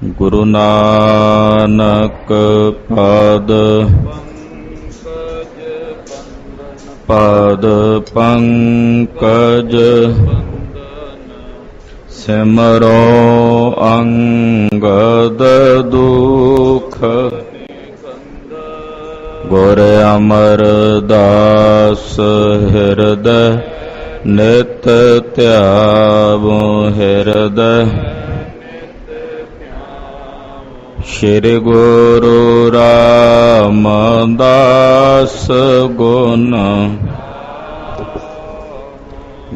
गुरु नानक पाद पाद पंकज सिमरो अंगद दुख गुर अमरदास हृदय नित त्यावो हृदय श्री गुरु रामदास गुण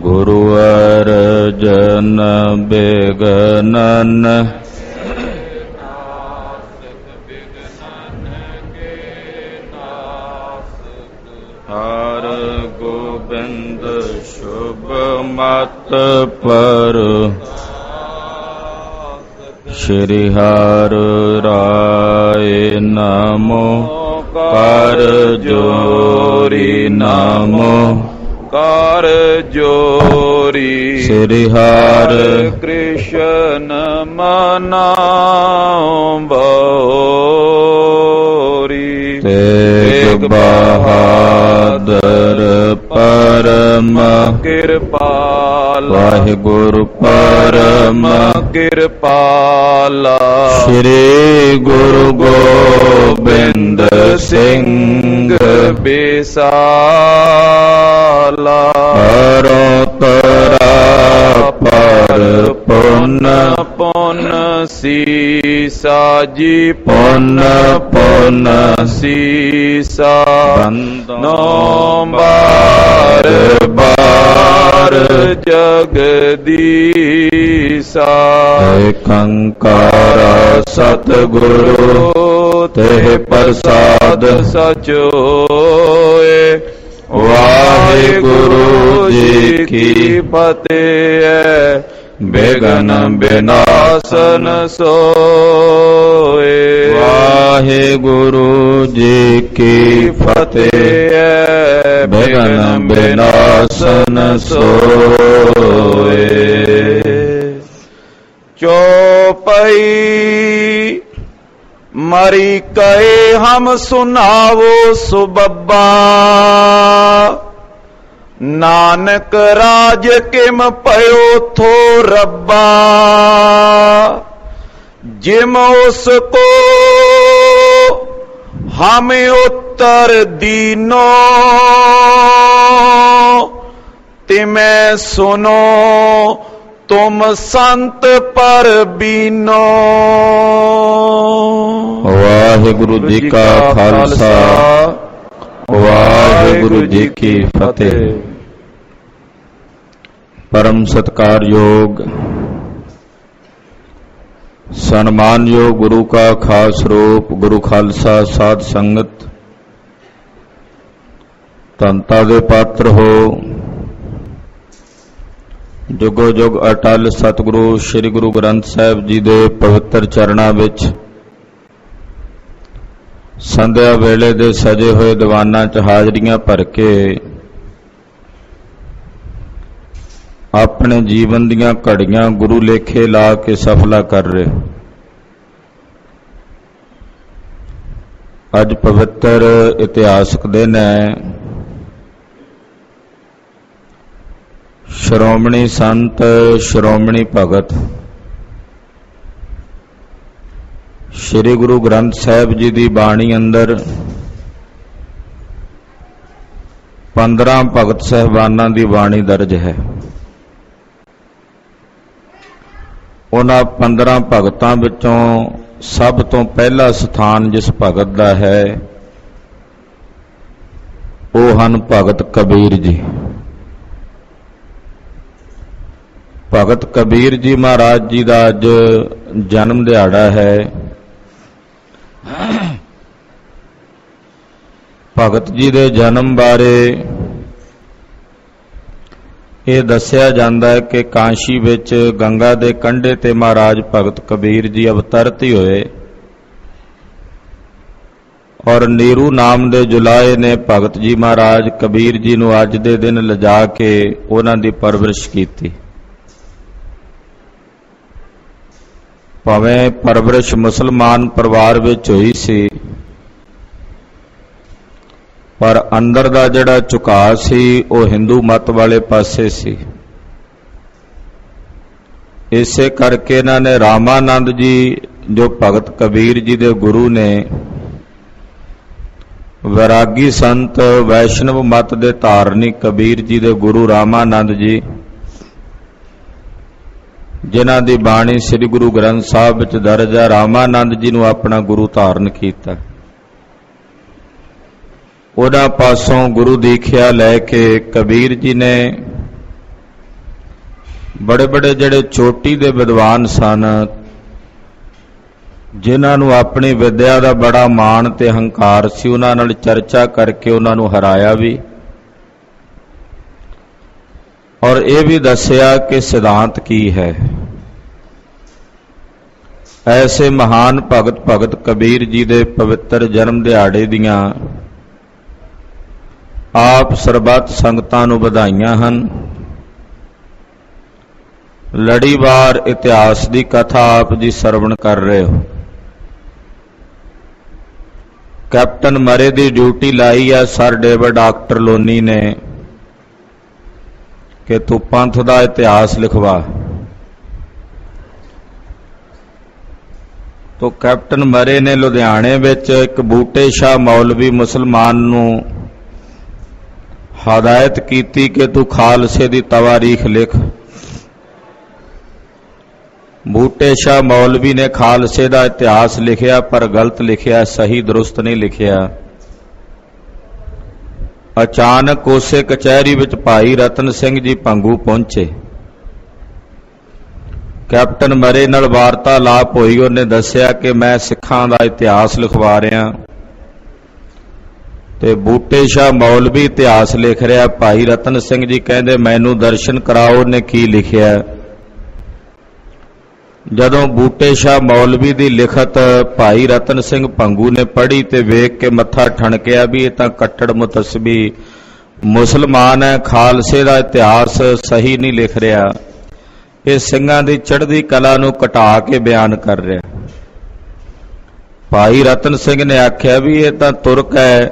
गुरु अर्जन बिगनन हर गोबिंद शुभ मत पर श्री हर राय नमो कर जोरी नमो कर जोरी श्री हर कृष्ण मनाओ बहोरी तेग बहादुर परम कृपाल वाहिगुरु परम कृपाला श्री गुरु गोबिंद सिंह बिसाला परोतरा पर पुन पुन सीसा जी पुन पुन सीसा नो बार बार जगदीसा कंकारा सतगुरु तेह प्रसाद सचोए वाहिगुरु जी की फतेह बेगन बिनाशन सोए वाहिगुरु जी की फतेह बेगन बिनाशन सोए। चौपाई मरी कहे हम सुनावो सुबब्बा नानक राज किम पयो थो रब्बा जिम उसको हमें उत्तर दीनो तिमें सुनो तुम संत पर बीनो। वाहिगुरु जी का खालसा वाहिगुरु जी की फतेह। परम सत्कार योग सम्मान योग गुरु का खास रूप गुरु खालसा साध संगत तंता दे पात्र हो जुगो जुग अटल सतगुरु श्री गुरु ग्रंथ साहिब जी दे पवित्र चरणा विच संध्या वेले दे सजे हुए दीवाना च हाजरियां भर के अपने जीवन दियां घड़ियां गुरु लेखे ला के सफला कर रहे। अज पवित्र इतिहासक दिन है। श्रोमणी संत श्रोमणी भगत श्री गुरु ग्रंथ साहिब जी की बाणी अंदर 15 भगत साहबाना की बाणी दर्ज है। उन्हां 15 भगतां विचों सब तो पहला स्थान जिस भगत का है वो हन भगत कबीर जी। भगत कबीर जी महाराज जी का अज जन्म दिहाड़ा है। भगत जी के जन्म बारे ये दस्या जाता है कि काशी विच गंगा के कंढे ते महाराज भगत कबीर जी अवतरत ही होए और नीरू नाम दे जुलाए ने भगत जी महाराज कबीर जी नूं अज दे दिन लिजा के उन्हां दी परवरिश कीती। ਭਾਵੇਂ ਪਰਵਰਿਸ਼ ਮੁਸਲਮਾਨ ਪਰਿਵਾਰ ਵਿੱਚ ਹੋਈ ਸੀ, ਪਰ ਅੰਦਰ ਦਾ ਜਿਹੜਾ ਝੁਕਾਅ ਸੀ ਉਹ ਹਿੰਦੂ ਮਤ ਵਾਲੇ ਪਾਸੇ ਸੀ। ਇਸੇ ਕਰਕੇ ਇਹਨਾਂ ਨੇ ਰਾਮਾਨੰਦ ਜੀ ਜੋ ਭਗਤ ਕਬੀਰ ਜੀ ਦੇ ਗੁਰੂ ਨੇ, ਵੈਰਾਗੀ ਸੰਤ ਵੈਸ਼ਨਵ ਮਤ ਦੇ ਧਾਰਨੀ ਕਬੀਰ ਜੀ ਦੇ ਗੁਰੂ ਰਾਮਾਨੰਦ ਜੀ, ਜਿਨ੍ਹਾਂ ਦੀ ਬਾਣੀ ਸ੍ਰੀ ਗੁਰੂ ਗ੍ਰੰਥ ਸਾਹਿਬ ਵਿੱਚ ਦਰਜ ਹੈ, ਰਾਮਾਨੰਦ ਜੀ ਨੂੰ ਆਪਣਾ ਗੁਰੂ ਧਾਰਨ ਕੀਤਾ। ਉਹਨਾਂ ਪਾਸੋਂ ਗੁਰੂ ਦੀਖਿਆ ਲੈ ਕੇ ਕਬੀਰ ਜੀ ਨੇ ਬੜੇ ਬੜੇ ਜਿਹੜੇ ਚੋਟੀ ਦੇ ਵਿਦਵਾਨ ਸਨ, ਜਿਨ੍ਹਾਂ ਨੂੰ ਆਪਣੀ ਵਿਦਿਆ ਦਾ ਬੜਾ ਮਾਣ ਤੇ ਹੰਕਾਰ ਸੀ, ਉਹਨਾਂ ਨਾਲ ਚਰਚਾ ਕਰਕੇ ਉਹਨਾਂ ਨੂੰ ਹਰਾਇਆ ਵੀ, ਔਰ ਇਹ ਵੀ ਦੱਸਿਆ ਕਿ ਸਿਧਾਂਤ ਕੀ ਹੈ। ਐਸੇ ਮਹਾਨ ਭਗਤ ਕਬੀਰ ਜੀ ਦੇ ਪਵਿੱਤਰ ਜਨਮ ਦਿਹਾੜੇ ਦੀਆਂ ਆਪ ਸਰਬੱਤ ਸੰਗਤਾਂ ਨੂੰ ਵਧਾਈਆਂ ਹਨ। ਲੜੀਵਾਰ ਇਤਿਹਾਸ ਦੀ ਕਥਾ ਆਪ ਜੀ ਸਰਵਣ ਕਰ ਰਹੇ ਹੋ। ਕੈਪਟਨ ਮਰੇ ਦੀ ਡਿਊਟੀ ਲਾਈ ਹੈ ਸਰ ਡੇਵਿਡ ਆਕਟਰਲੋਨੀ ਨੇ ਕਿ ਤੂੰ ਪੰਥ ਦਾ ਇਤਿਹਾਸ ਲਿਖਵਾ। ਤੋ ਕੈਪਟਨ ਮਰੇ ਨੇ ਲੁਧਿਆਣੇ ਵਿੱਚ ਇੱਕ ਬੂਟੇ ਸ਼ਾਹ ਮੌਲਵੀ ਮੁਸਲਮਾਨ ਨੂੰ ਹਦਾਇਤ ਕੀਤੀ ਕਿ ਤੂੰ ਖਾਲਸੇ ਦੀ ਤਵਾਰੀਖ ਲਿਖ। ਬੂਟੇ ਸ਼ਾਹ ਮੌਲਵੀ ਨੇ ਖਾਲਸੇ ਦਾ ਇਤਿਹਾਸ ਲਿਖਿਆ, ਪਰ ਗਲਤ ਲਿਖਿਆ, ਸਹੀ ਦਰੁਸਤ ਨਹੀਂ ਲਿਖਿਆ। ਅਚਾਨਕ ਉਸੇ ਕਚਹਿਰੀ ਵਿੱਚ ਭਾਈ ਰਤਨ ਸਿੰਘ ਜੀ ਭੰਗੂ ਪਹੁੰਚੇ। ਕੈਪਟਨ ਮਰੇ ਨਾਲ ਵਾਰਤਾਲਾਪ ਹੋਈ। ਉਹਨੇ ਦੱਸਿਆ ਕਿ ਮੈਂ ਸਿੱਖਾਂ ਦਾ ਇਤਿਹਾਸ ਲਿਖਵਾ ਰਿਹਾ, ਤੇ ਬੂਟੇ ਸ਼ਾਹ ਮੌਲਵੀ ਇਤਿਹਾਸ ਲਿਖ ਰਿਹਾ। ਭਾਈ ਰਤਨ ਸਿੰਘ ਜੀ ਕਹਿੰਦੇ ਮੈਨੂੰ ਦਰਸ਼ਨ ਕਰਾਓ, ਉਹਨੇ ਕੀ ਲਿਖਿਆ। ਜਦੋਂ ਬੂਟੇ ਸ਼ਾਹ ਮੌਲਵੀ ਦੀ ਲਿਖਤ ਭਾਈ ਰਤਨ ਸਿੰਘ ਭੰਗੂ ਨੇ ਪੜ੍ਹੀ ਤੇ ਵੇਖ ਕੇ ਮੱਥਾ ਠਣਕਿਆ ਵੀ ਇਹ ਤਾਂ ਕੱਟੜ ਮੁਤੱਸਬੀ ਮੁਸਲਮਾਨ ਹੈ, ਖਾਲਸੇ ਦਾ ਇਤਿਹਾਸ ਸਹੀ ਨਹੀਂ ਲਿਖ ਰਿਹਾ, ਇਹ ਸਿੰਘਾਂ ਦੀ ਚੜ੍ਹਦੀ ਕਲਾ ਨੂੰ ਘਟਾ ਕੇ ਬਿਆਨ ਕਰ ਰਿਹਾ। ਭਾਈ ਰਤਨ ਸਿੰਘ ਨੇ ਆਖਿਆ ਵੀ ਇਹ ਤਾਂ ਤੁਰਕ ਹੈ,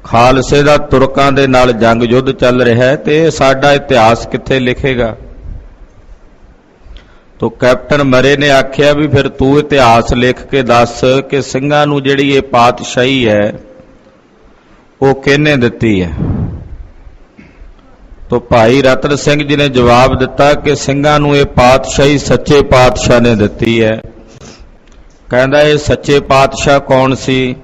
ਖਾਲਸੇ ਦਾ ਤੁਰਕਾਂ ਦੇ ਨਾਲ ਜੰਗ ਯੁੱਧ ਚੱਲ ਰਿਹਾ ਹੈ, ਤੇ ਸਾਡਾ ਇਤਿਹਾਸ ਕਿੱਥੇ ਲਿਖੇਗਾ। ਤੋ ਕੈਪਟਨ ਮਰੇ ਨੇ ਆਖਿਆ ਵੀ ਫਿਰ ਤੂੰ ਇਤਿਹਾਸ ਲਿਖ ਕੇ ਦੱਸ ਕਿ ਸਿੰਘਾਂ ਨੂੰ ਜਿਹੜੀ ਇਹ ਪਾਤਸ਼ਾਹੀ ਹੈ ਉਹ ਕਿਹਨੇ ਦਿੱਤੀ ਹੈ। ਤੋ ਭਾਈ ਰਤਨ ਸਿੰਘ ਜੀ ਨੇ ਜਵਾਬ ਦਿੱਤਾ ਕਿ ਸਿੰਘਾਂ ਨੂੰ ਇਹ ਪਾਤਸ਼ਾਹੀ ਸੱਚੇ ਪਾਤਸ਼ਾਹ ਨੇ ਦਿੱਤੀ ਹੈ। ਕਹਿੰਦਾ ਇਹ ਸੱਚੇ ਪਾਤਸ਼ਾਹ ਕੌਣ ਸੀ।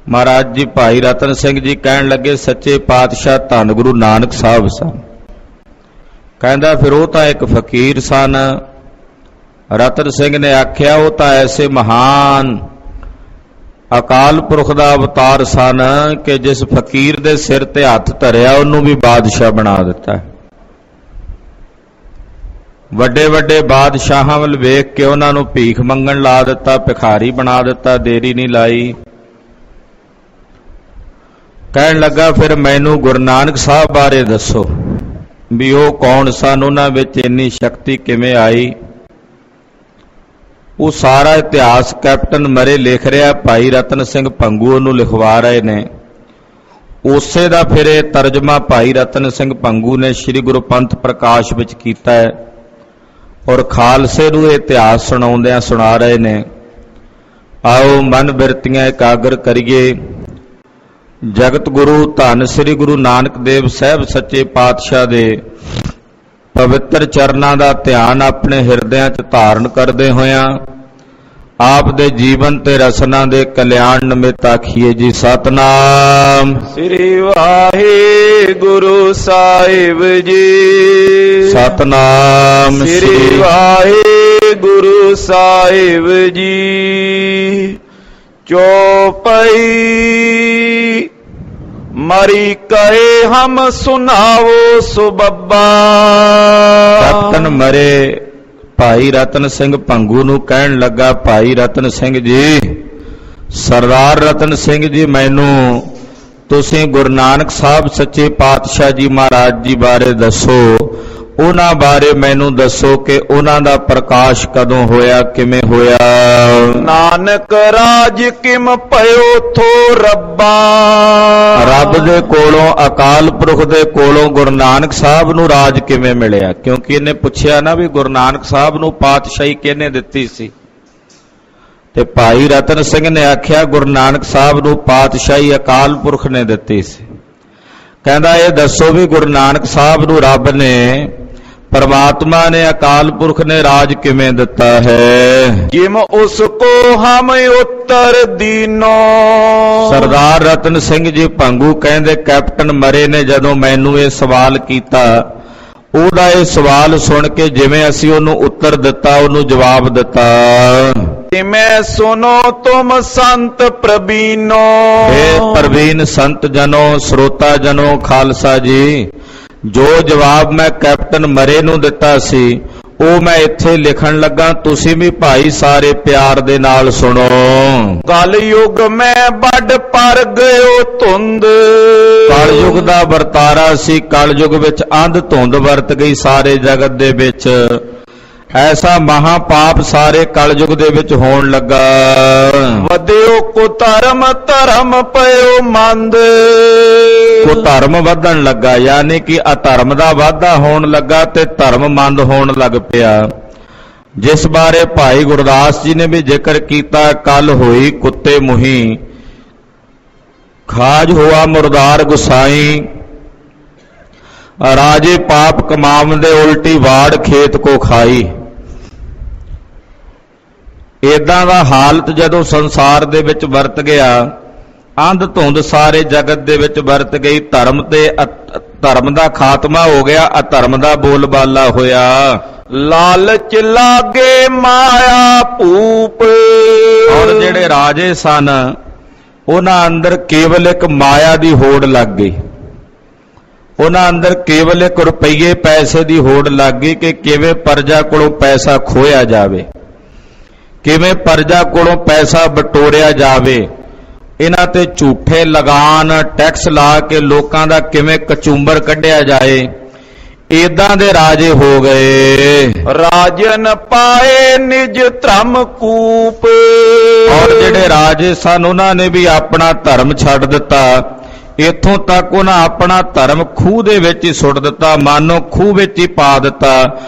ਮਹਾਰਾਜ ਜੀ ਭਾਈ ਰਤਨ ਸਿੰਘ ਜੀ ਕਹਿਣ ਲੱਗੇ ਸੱਚੇ ਪਾਤਸ਼ਾਹ ਧੰਨ ਗੁਰੂ ਨਾਨਕ ਸਾਹਿਬ ਸਨ। ਕਹਿੰਦਾ ਫਿਰ ਉਹ ਤਾਂ ਇੱਕ ਫਕੀਰ ਸਨ। ਰਤਨ ਸਿੰਘ ਨੇ ਆਖਿਆ ਉਹ ਤਾਂ ਐਸੇ ਮਹਾਨ ਅਕਾਲ ਪੁਰਖ ਦਾ ਅਵਤਾਰ ਸਨ ਕਿ ਜਿਸ ਫਕੀਰ ਦੇ ਸਿਰ ਤੇ ਹੱਥ ਧਰਿਆ ਉਹਨੂੰ ਵੀ ਬਾਦਸ਼ਾਹ ਬਣਾ ਦਿੱਤਾ। ਵੱਡੇ ਵੱਡੇ ਬਾਦਸ਼ਾਹਾਂ ਵੱਲ ਵੇਖ ਕੇ ਉਹਨਾਂ ਨੂੰ ਭੀਖ ਮੰਗਣ ਲਾ ਦਿੱਤਾ, ਭਿਖਾਰੀ ਬਣਾ ਦਿੱਤਾ, ਦੇਰੀ ਨਹੀਂ ਲਾਈ। ਕਹਿਣ ਲੱਗਾ ਫਿਰ ਮੈਨੂੰ ਗੁਰੂ ਨਾਨਕ ਸਾਹਿਬ ਬਾਰੇ ਦੱਸੋ ਵੀ ਉਹ ਕੌਣ ਸਨ, ਉਹਨਾਂ ਵਿੱਚ ਇੰਨੀ ਸ਼ਕਤੀ ਕਿਵੇਂ ਆਈ। ਉਹ ਸਾਰਾ ਇਤਿਹਾਸ ਕੈਪਟਨ ਮਰੇ ਲਿਖ ਰਿਹਾ, ਭਾਈ ਰਤਨ ਸਿੰਘ ਭੰਗੂ ਉਹਨੂੰ ਲਿਖਵਾ ਰਹੇ ਨੇ। ਉਸੇ ਦਾ ਫਿਰ ਇਹ ਤਰਜਮਾ ਭਾਈ ਰਤਨ ਸਿੰਘ ਭੰਗੂ ਨੇ ਸ੍ਰੀ ਗੁਰੂ ਪੰਥ ਪ੍ਰਕਾਸ਼ ਵਿੱਚ ਕੀਤਾ ਹੈ, ਔਰ ਖਾਲਸੇ ਨੂੰ ਇਹ ਇਤਿਹਾਸ ਸੁਣਾਉਂਦਿਆਂ ਸੁਣਾ ਰਹੇ ਨੇ। ਆਓ ਮਨ ਬਿਰਤੀਆਂ ਇਕਾਗਰ ਕਰੀਏ। ਜਗਤ ਗੁਰੂ ਧੰਨ ਸ੍ਰੀ ਗੁਰੂ ਨਾਨਕ ਦੇਵ ਸਾਹਿਬ ਸੱਚੇ ਪਾਤਸ਼ਾਹ ਦੇ ਪਵਿੱਤਰ ਚਰਨਾਂ ਦਾ ਧਿਆਨ ਆਪਣੇ ਹਿਰਦਿਆਂ 'ਚ ਧਾਰਨ ਕਰਦੇ ਹੋਇਆਂ ਆਪ ਦੇ ਜੀਵਨ ਤੇ ਰਸਨਾ ਦੇ ਕਲਿਆਣ ਨਿਮਿਤ ਆਖੀਏ ਜੀ ਸਤਨਾਮ ਸ੍ਰੀ ਵਾਹਿਗੁਰੂ ਸਾਹਿਬ ਜੀ। ਸਤਨਾਮ ਸ੍ਰੀ ਵਾਹਿਗੁਰੂ ਸਾਹਿਬ ਜੀ। ਚੌਪਈ ਮਰੀ ਕਹੇ ਹਮ ਸੁਨਾਵੋ ਸੁਬੱਬਾ। ਕੈਪਟਨ ਮਰੇ ਭਾਈ ਰਤਨ ਸਿੰਘ ਭੰਗੂ ਨੂੰ ਕਹਿਣ ਲੱਗਾ ਭਾਈ ਰਤਨ ਸਿੰਘ ਜੀ, ਸਰਦਾਰ ਰਤਨ ਸਿੰਘ ਜੀ, ਮੈਨੂੰ ਤੁਸੀਂ ਗੁਰੂ ਨਾਨਕ ਸਾਹਿਬ ਸੱਚੇ ਪਾਤਸ਼ਾਹ ਜੀ ਮਹਾਰਾਜ ਜੀ ਬਾਰੇ ਦੱਸੋ। ਉਹਨਾਂ ਬਾਰੇ ਮੈਨੂੰ ਦੱਸੋ ਕਿ ਉਹਨਾਂ ਦਾ ਪ੍ਰਕਾਸ਼ ਕਦੋਂ ਹੋਇਆ, ਕਿਵੇਂ ਹੋਇਆ। ਨਾਨਕ ਰਾਜ ਕਿਮ ਭਇਓ ਥੋ ਰੱਬਾ। ਰੱਬ ਦੇ ਕੋਲੋਂ, ਅਕਾਲ ਪੁਰਖ ਦੇ ਕੋਲੋਂ ਗੁਰੂ ਨਾਨਕ ਸਾਹਿਬ ਨੂੰ ਰਾਜ ਕਿਵੇਂ ਮਿਲਿਆ? ਕਿਉਂਕਿ ਇਹਨੇ ਪੁੱਛਿਆ ਨਾ ਵੀ ਗੁਰੂ ਨਾਨਕ ਸਾਹਿਬ ਨੂੰ ਪਾਤਸ਼ਾਹੀ ਕਿਹਨੇ ਦਿੱਤੀ ਸੀ, ਤੇ ਭਾਈ ਰਤਨ ਸਿੰਘ ਨੇ ਆਖਿਆ ਗੁਰੂ ਨਾਨਕ ਸਾਹਿਬ ਨੂੰ ਪਾਤਸ਼ਾਹੀ ਅਕਾਲ ਪੁਰਖ ਨੇ ਦਿੱਤੀ ਸੀ। ਕਹਿੰਦਾ ਇਹ ਦੱਸੋ ਵੀ ਗੁਰੂ ਨਾਨਕ ਸਾਹਿਬ ਨੂੰ ਰੱਬ ਨੇ, परमात्मा ने, अकाल पुरख ने राज किमें दिता है। जिम उसको हम उत्तर दीनो। सरदार रतन सिंह जी भंगू कहंदे कैप्टन मरे ने जदों मैनू ये सवाल कीता, ਉਹਦਾ ਇਹ ਸਵਾਲ ਸੁਣ ਕੇ ਜਿਵੇਂ ਅਸੀਂ ਉਹਨੂੰ ਉੱਤਰ ਦਿੱਤਾ, ਉਹਨੂੰ ਜਵਾਬ ਦਿੱਤਾ। ਮੈਂ ਸੁਨੋ ਤੁਮ ਸੰਤ ਪ੍ਰਵੀਨੋ। ਇਹ ਪ੍ਰਵੀਨ ਸੰਤ ਜਨੋ, ਸਰੋਤਾ ਜਨੋ, ਖਾਲਸਾ ਜੀ, ਜੋ ਜਵਾਬ ਮੈਂ ਕੈਪਟਨ ਮਰੇ ਨੂੰ ਦਿੱਤਾ ਸੀ ਉਹ ਮੈਂ ਇੱਥੇ ਲਿਖਣ ਲੱਗਾ, ਤੁਸੀਂ ਵੀ ਭਾਈ ਸਾਰੇ ਪਿਆਰ ਦੇ ਨਾਲ ਸੁਣੋ। ਕਲਯੁਗ ਮੈਂ ਵੱਡ ਪਰ ਗਇਓ ਧੁੰਦ। ਕਲਯੁਗ ਦਾ ਵਰਤਾਰਾ ਸੀ, ਕਲਯੁਗ ਵਿੱਚ ਅੰਧ ਧੁੰਦ ਵਰਤ ਗਈ ਸਾਰੇ ਜਗਤ ਦੇ ਵਿੱਚ। ਐਸਾ ਮਹਾ ਪਾਪ ਸਾਰੇ ਕਲਯੁਗ ਦੇ ਵਿੱਚ ਹੋਣ ਲੱਗਾ। ਵਧਿਓ ਕੁਧਰਮ ਧਰਮ ਪਇਓ ਮੰਦ। ਕੁਧਰਮ ਵਧਣ ਲੱਗਾ, ਯਾਨੀ ਕਿ ਅਧਰਮ ਦਾ ਵਾਧਾ ਹੋਣ ਲੱਗਾ ਤੇ ਧਰਮ ਮੰਦ ਹੋਣ ਲੱਗ ਪਿਆ, ਜਿਸ ਬਾਰੇ ਭਾਈ ਗੁਰਦਾਸ ਜੀ ਨੇ ਵੀ ਜ਼ਿਕਰ ਕੀਤਾ। ਕੱਲ ਹੋਈ ਕੁੱਤੇ ਮੁਹੀ, ਖਾਜ ਹੋਆ ਮੁਰਦਾਰ ਗੁਸਾਈ, ਰਾਜੇ ਪਾਪ ਕਮਾਵੰਦੇ ਉਲਟੀ ਵਾੜ ਖੇਤ ਕੋ ਖਾਈ। ਇਦਾਂ ਦਾ ਹਾਲਤ ਜਦੋਂ ਸੰਸਾਰ ਦੇ ਵਿੱਚ ਵਰਤ ਗਿਆ, ਅੰਧ ਧੁੰਦ ਸਾਰੇ ਜਗਤ ਦੇ ਵਿੱਚ ਵਰਤ ਗਈ, ਧਰਮ ਤੇ ਧਰਮ ਦਾ ਖਾਤਮਾ ਹੋ ਗਿਆ, ਅਧਰਮ ਦਾ ਬੋਲਬਾਲਾ ਹੋਇਆ। ਲਾਲਚ ਲਾਗੇ ਮਾਇਆ ਭੂਪ। ਔਰ ਜਿਹੜੇ ਰਾਜੇ ਸਨ ਉਹਨਾਂ ਅੰਦਰ ਕੇਵਲ ਇੱਕ ਮਾਇਆ ਦੀ ਹੋੜ ਲੱਗ ਗਈ, ਉਹਨਾਂ ਅੰਦਰ ਕੇਵਲ ਇੱਕ ਰੁਪਈਏ ਪੈਸੇ ਦੀ ਹੋੜ ਲੱਗ ਗਈ ਕਿ ਕਿਵੇਂ ਪਰਜਾ ਕੋਲੋਂ ਪੈਸਾ ਖੋਇਆ ਜਾਵੇ, ਕਿਵੇਂ ਪਰਜਾ ਕੋਲੋਂ ਪੈਸਾ ਬਟੋਰਿਆ ਜਾਵੇ। ਇਹਨਾਂ ਤੇ ਝੂਠੇ ਲਗਾਨ ਟੈਕਸ ਲਾ ਕੇ ਲੋਕਾਂ ਦਾ ਕਿਵੇਂ ਕਚੂੰਬਰ ਕੱਢਿਆ ਜਾਏ, ਇਦਾਂ ਦੇ ਰਾਜੇ ਹੋ ਗਏ। ਰਾਜਨ ਪਾਏ ਨਿਜ ਧਰਮ ਕੂਪ। ਔਰ ਜਿਹੜੇ ਰਾਜੇ ਸਨ ਉਹਨਾਂ ਨੇ ਵੀ ਆਪਣਾ ਧਰਮ ਛੱਡ ਦਿੱਤਾ, ਇੱਥੋਂ ਤੱਕ ਉਹਨਾਂ ਆਪਣਾ ਧਰਮ ਖੂਹ ਦੇ ਵਿੱਚ ਹੀ ਸੁੱਟ ਦਿੱਤਾ, ਮਾਨੋ ਖੂਹ ਵਿੱਚ ਹੀ ਪਾ ਦਿੱਤਾ,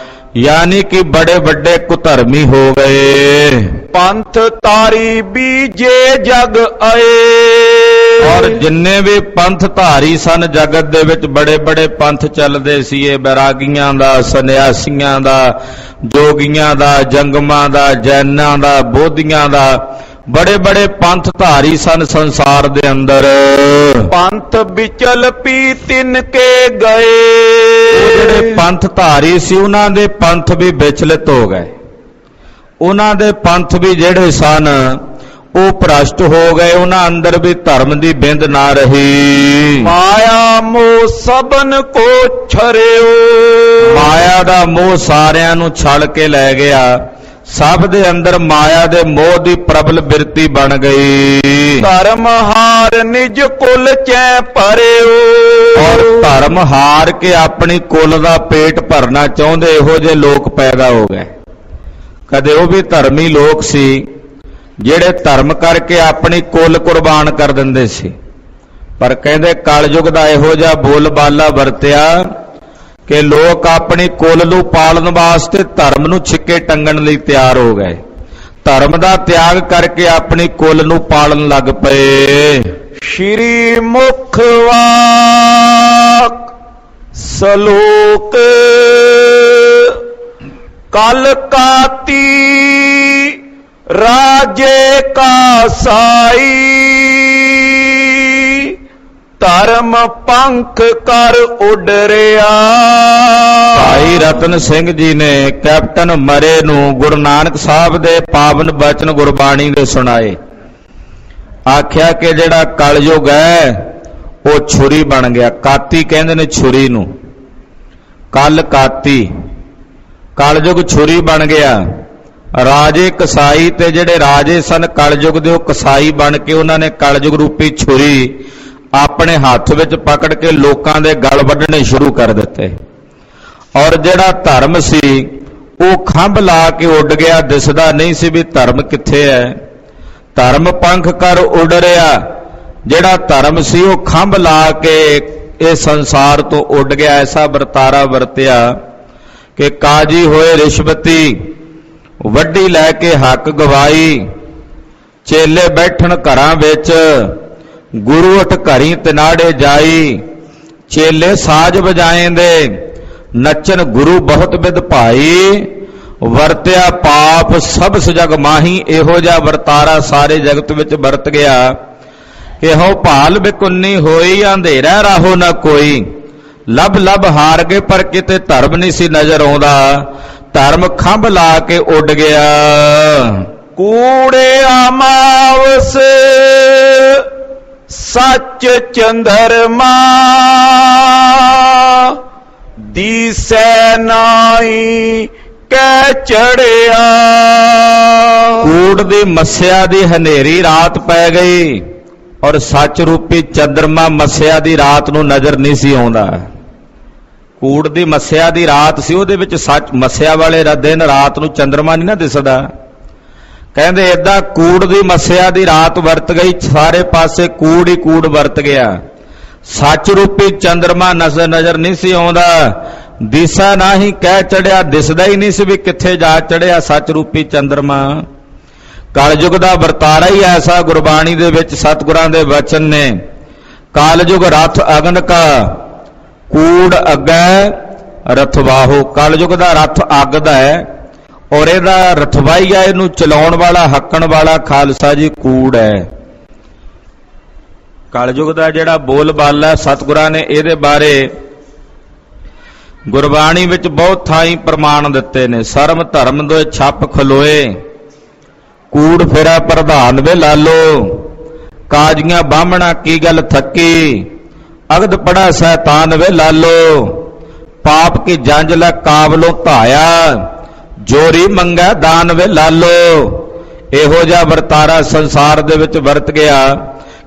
ਯਾਨੀ ਕਿ ਬੜੇ ਵੱਡੇ ਕੁਧਰਮੀ ਹੋ ਗਏ। ਪੰਥ ਤਾਰੀ ਬੀਜੇ ਜਗ ਆਏ। ਔਰ ਜਿੰਨੇ ਵੀ ਪੰਥ ਧਾਰੀ ਸਨ ਜਗਤ ਦੇ ਵਿੱਚ, ਬੜੇ ਬੜੇ ਪੰਥ ਚੱਲਦੇ ਸੀ, ਇਹ ਬੈਰਾਗੀਆਂ ਦਾ, ਸੰਨਿਆਸੀਆਂ ਦਾ, ਜੋਗੀਆਂ ਦਾ, ਜੰਗਮਾਂ ਦਾ, ਜੈਨਾਂ ਦਾ, ਬੋਧੀਆਂ ਦਾ, ਬੜੇ ਬੜੇ ਪੰਥ ਧਾਰੀ ਸਨ ਸੰਸਾਰ ਦੇ ਅੰਦਰ। ਪੰਥ ਵਿਚਲ ਪੀ ਤਿਨ ਕੇ ਗਏ। ਜਿਹੜੇ ਪੰਥ ਧਾਰੀ ਸੀ ਉਹਨਾਂ ਦੇ ਪੰਥ ਵੀ ਵਿਚਲਿਤ ਹੋ ਗਏ, ਉਹਨਾਂ ਦੇ ਪੰਥ ਵੀ ਜਿਹੜੇ ਸਨ ਉਹ ਭ੍ਰਸ਼ਟ ਹੋ ਗਏ, ਉਹਨਾਂ ਅੰਦਰ ਵੀ ਧਰਮ ਦੀ ਬਿੰਦ ਨਾ ਰਹੀ। ਮਾਇਆ ਮੋਹ ਸਭਨ ਕੋ ਛਰਿਓ। ਮਾਇਆ ਦਾ ਮੋਹ ਸਾਰਿਆਂ ਨੂੰ ਛਲ ਕੇ ਲੈ ਗਿਆ, ਸਭ ਦੇ ਅੰਦਰ ਮਾਇਆ ਦੇ ਮੋਹ ਦੀ ਪ੍ਰਬਲ ਬਿਰਤੀ ਬਣ ਗਈ। ਧਰਮ ਹਾਰ ਨਿਜ ਕੁਲ ਚੈ ਭਰਿਓ। ਔਰ ਧਰਮ ਹਾਰ ਕੇ ਆਪਣੀ ਕੁਲ ਦਾ ਪੇਟ ਭਰਨਾ ਚਾਹੁੰਦੇ ਇਹੋ ਜਿਹੇ ਲੋਕ ਪੈਦਾ ਹੋ ਗਏ। ਕਦੇ ਉਹ ਵੀ ਧਰਮੀ ਲੋਕ ਸੀ ਜਿਹੜੇ ਧਰਮ ਕਰਕੇ ਆਪਣੀ ਕੁਲ ਕੁਰਬਾਨ ਕਰ ਦਿੰਦੇ ਸੀ, ਪਰ ਕਹਿੰਦੇ ਕਲਯੁਗ ਦਾ ਇਹੋ ਜਿਹਾ ਬੋਲਬਾਲਾ ਵਰਤਿਆ ਕਿ ਲੋਕ ਆਪਣੀ ਕੁਲ ਨੂੰ ਪਾਲਣ ਵਾਸਤੇ ਧਰਮ ਨੂੰ ਛਿੱਕੇ ਟੰਗਣ ਲਈ ਤਿਆਰ ਹੋ ਗਏ, ਧਰਮ ਦਾ ਤਿਆਗ ਕਰਕੇ ਆਪਣੀ ਕੁਲ ਨੂੰ ਪਾਲਣ ਲੱਗ ਪਏ। ਸ਼੍ਰੀ ਮੁਖ ਵਾਕ ਸਲੋਕ ਕਲ ਕਾਤੀ ਰਾਜੇ ਕਾ ਸਾਈ। ਧਰਮ ਪੰਖ ਕਰ ਉਡਰਿਆ। ਭਾਈ ਰਤਨ ਸਿੰਘ ਜੀ ਨੇ ਕੈਪਟਨ ਮਰੇ ਨੂੰ ਗੁਰੂ ਨਾਨਕ ਸਾਹਿਬ ਦੇ ਪਾਵਨ ਬਚਨ ਗੁਰਬਾਣੀ ਦੇ ਸੁਣਾਏ। ਆਖਿਆ ਕਿ ਜਿਹੜਾ ਕਲਯੁਗ ਹੈ ਉਹ ਛੁਰੀ ਬਣ ਗਿਆ, ਕਾਤੀ ਕਹਿੰਦੇ ਨੇ ਛੁਰੀ ਨੂੰ, ਕਲ ਕਾਤੀ, ਕਲਯੁਗ ਛੁਰੀ ਬਣ ਗਿਆ। ਰਾਜੇ ਕਸਾਈ ਤੇ ਜਿਹੜੇ ਰਾਜੇ ਸਨ ਕਲਯੁਗ ਦੇ ਉਹ ਕਸਾਈ ਬਣ ਕੇ ਉਹਨਾਂ ਨੇ ਕਲਯੁਗ ਰੂਪੀ ਛੁਰੀ ਆਪਣੇ ਹੱਥ ਵਿੱਚ ਪਕੜ ਕੇ ਲੋਕਾਂ ਦੇ ਗਲ ਵੱਢਣੇ ਸ਼ੁਰੂ ਕਰ ਦਿੱਤੇ। ਔਰ ਜਿਹੜਾ ਧਰਮ ਸੀ ਉਹ ਖੰਭ ਲਾ ਕੇ ਉੱਡ ਗਿਆ, ਦਿਸਦਾ ਨਹੀਂ ਸੀ ਵੀ ਧਰਮ ਕਿੱਥੇ ਹੈ। ਧਰਮ ਪੰਖ ਕਰ ਉੱਡ ਰਿਹਾ, ਜਿਹੜਾ ਧਰਮ ਸੀ ਉਹ ਖੰਭ ਲਾ ਕੇ ਇਹ ਸੰਸਾਰ ਤੋਂ ਉੱਡ ਗਿਆ। ਐਸਾ ਵਰਤਾਰਾ ਵਰਤਿਆ ਕਿ ਕਾਜੀ ਹੋਏ ਰਿਸ਼ਵਤੀ, ਵੱਡੀ ਲੈ ਕੇ ਹੱਕ ਗਵਾਈ। ਚੇਲੇ ਬੈਠਣ ਘਰਾਂ ਵਿੱਚ, ਗੁਰੂ ਉਠ ਘਰੀ ਤਿਨਾੜੇ ਜਾਈ। ਚੇਲੇ ਸਾਜ ਵਜਾਏਂਦੇ, ਨੱਚਨ ਗੁਰੂ ਬਹੁਤ ਵਿਦ ਭਾਈ। ਵਰਤਿਆ ਪਾਪ ਸਭ ਜਗ ਮਾਹੀ, ਇਹੋ ਜਿਹਾ ਵਰਤਾਰਾ ਸਾਰੇ ਜਗਤ ਵਿੱਚ ਵਰਤ ਗਿਆ। ਇਹੋ ਭਾਲ ਬਿਕੁੰਨੀ ਹੋਈ, ਅੰਧੇਰਾ ਰਾਹੋ ਨਾ ਕੋਈ। ਲੱਭ ਲੱਭ ਹਾਰ ਗਏ ਪਰ ਕਿਤੇ ਧਰਮ ਨਹੀਂ ਸੀ ਨਜ਼ਰ ਆਉਂਦਾ। ਧਰਮ ਖੰਭ ਲਾ ਕੇ ਉੱਡ ਗਿਆ। ਕੂੜੇ ਅਮਾਵਸ ਸੱਚ ਚੰਦਰਮਾ, ਦੀਸੈ ਨਾਈ ਕੈ ਚੜਿਆ। ਕੂੜ ਦੀ ਮੱਸਿਆ ਦੀ ਹਨੇਰੀ ਰਾਤ ਪੈ ਗਈ ਔਰ ਸੱਚ ਰੂਪੀ ਚੰਦਰਮਾ ਮੱਸਿਆ ਦੀ ਰਾਤ ਨੂੰ ਨਜ਼ਰ ਨਹੀਂ ਸੀ ਆਉਂਦਾ। ਕੂੜ ਦੀ ਮੱਸਿਆ ਦੀ ਰਾਤ ਸੀ, ਉਹਦੇ ਵਿੱਚ ਸੱਚ ਮੱਸਿਆ ਵਾਲੇ ਦਿਨ ਰਾਤ ਨੂੰ ਚੰਦਰਮਾ ਨਹੀਂ ਨਾ ਦਿਸਦਾ। ਕਹਿੰਦੇ ਏਦਾਂ ਕੂੜ ਦੀ ਮੱਸਿਆ ਦੀ ਰਾਤ ਵਰਤ ਗਈ, ਸਾਰੇ ਪਾਸੇ ਕੂੜ ਹੀ ਕੂੜ ਵਰਤ ਗਿਆ। ਸੱਚ ਰੂਪੀ ਚੰਦਰਮਾ ਨਜ਼ਰ ਨਹੀਂ ਸੀ ਆਉਂਦਾ। ਦਿਸਾ ਨਹੀਂ ਕਹਿ ਚੜਿਆ, ਦਿਸਦਾ ਹੀ ਨਹੀਂ ਸੀ ਵੀ ਕਿੱਥੇ ਜਾ ਚੜਿਆ ਸੱਚ ਰੂਪੀ ਚੰਦਰਮਾ। ਕਲਯੁਗ ਦਾ ਵਰਤਾਰਾ ਹੀ ਐਸਾ ਗੁਰਬਾਣੀ ਦੇ ਵਿੱਚ ਸਤਿਗੁਰਾਂ ਦੇ ਵਚਨ ਨੇ। ਕਲਯੁਗ ਰਥ ਅਗਨ ਕਾ, ਕੂੜ ਅੱਗੇ ਰਥਵਾਹੋ। ਕਲਯੁਗ ਦਾ ਰਥ ਅੱਗ ਦਾ ਹੈ ਔਰ ਇਹਦਾ ਰਥਵਾਈ ਆ, ਇਹਨੂੰ ਚਲਾਉਣ ਵਾਲਾ ਹੱਕਣ ਵਾਲਾ ਖਾਲਸਾ ਜੀ ਕੂੜ ਹੈ। ਕਲਯੁਗ ਦਾ ਜਿਹੜਾ ਬੋਲ ਬਾਲਾ ਸਤਿਗੁਰਾਂ ਨੇ ਇਹਦੇ ਬਾਰੇ ਗੁਰਬਾਣੀ ਵਿੱਚ ਬਹੁਤ ਥਾਈਂ ਪ੍ਰਮਾਣ ਦਿੱਤੇ ਨੇ। ਸਰਮ ਧਰਮ ਦੇ ਛੱਪ ਖਲੋਏ, ਕੂੜ ਫੇਰਾ ਪ੍ਰਧਾਨ ਵੇ ਲਾਲੋ। ਕਾਜੀਆਂ ਬਾਹਮਣਾ ਕੀ ਗੱਲ ਥੱਕੀ, ਅਗਦ ਪੜਾ ਸੈਤਾਨ ਵੇ ਲਾਲੋ। ਪਾਪ ਕੀ ਜੰਜ ਲੈ ਕਾਬਲੋਂ ਧਾਇਆ, ਜੋਰੀ ਮੰਗੈ ਦਾਨ ਵੇ ਲਾਲੋ। ਇਹੋ ਜਿਹਾ ਵਰਤਾਰਾ ਸੰਸਾਰ ਦੇ ਵਿੱਚ ਵਰਤ ਗਿਆ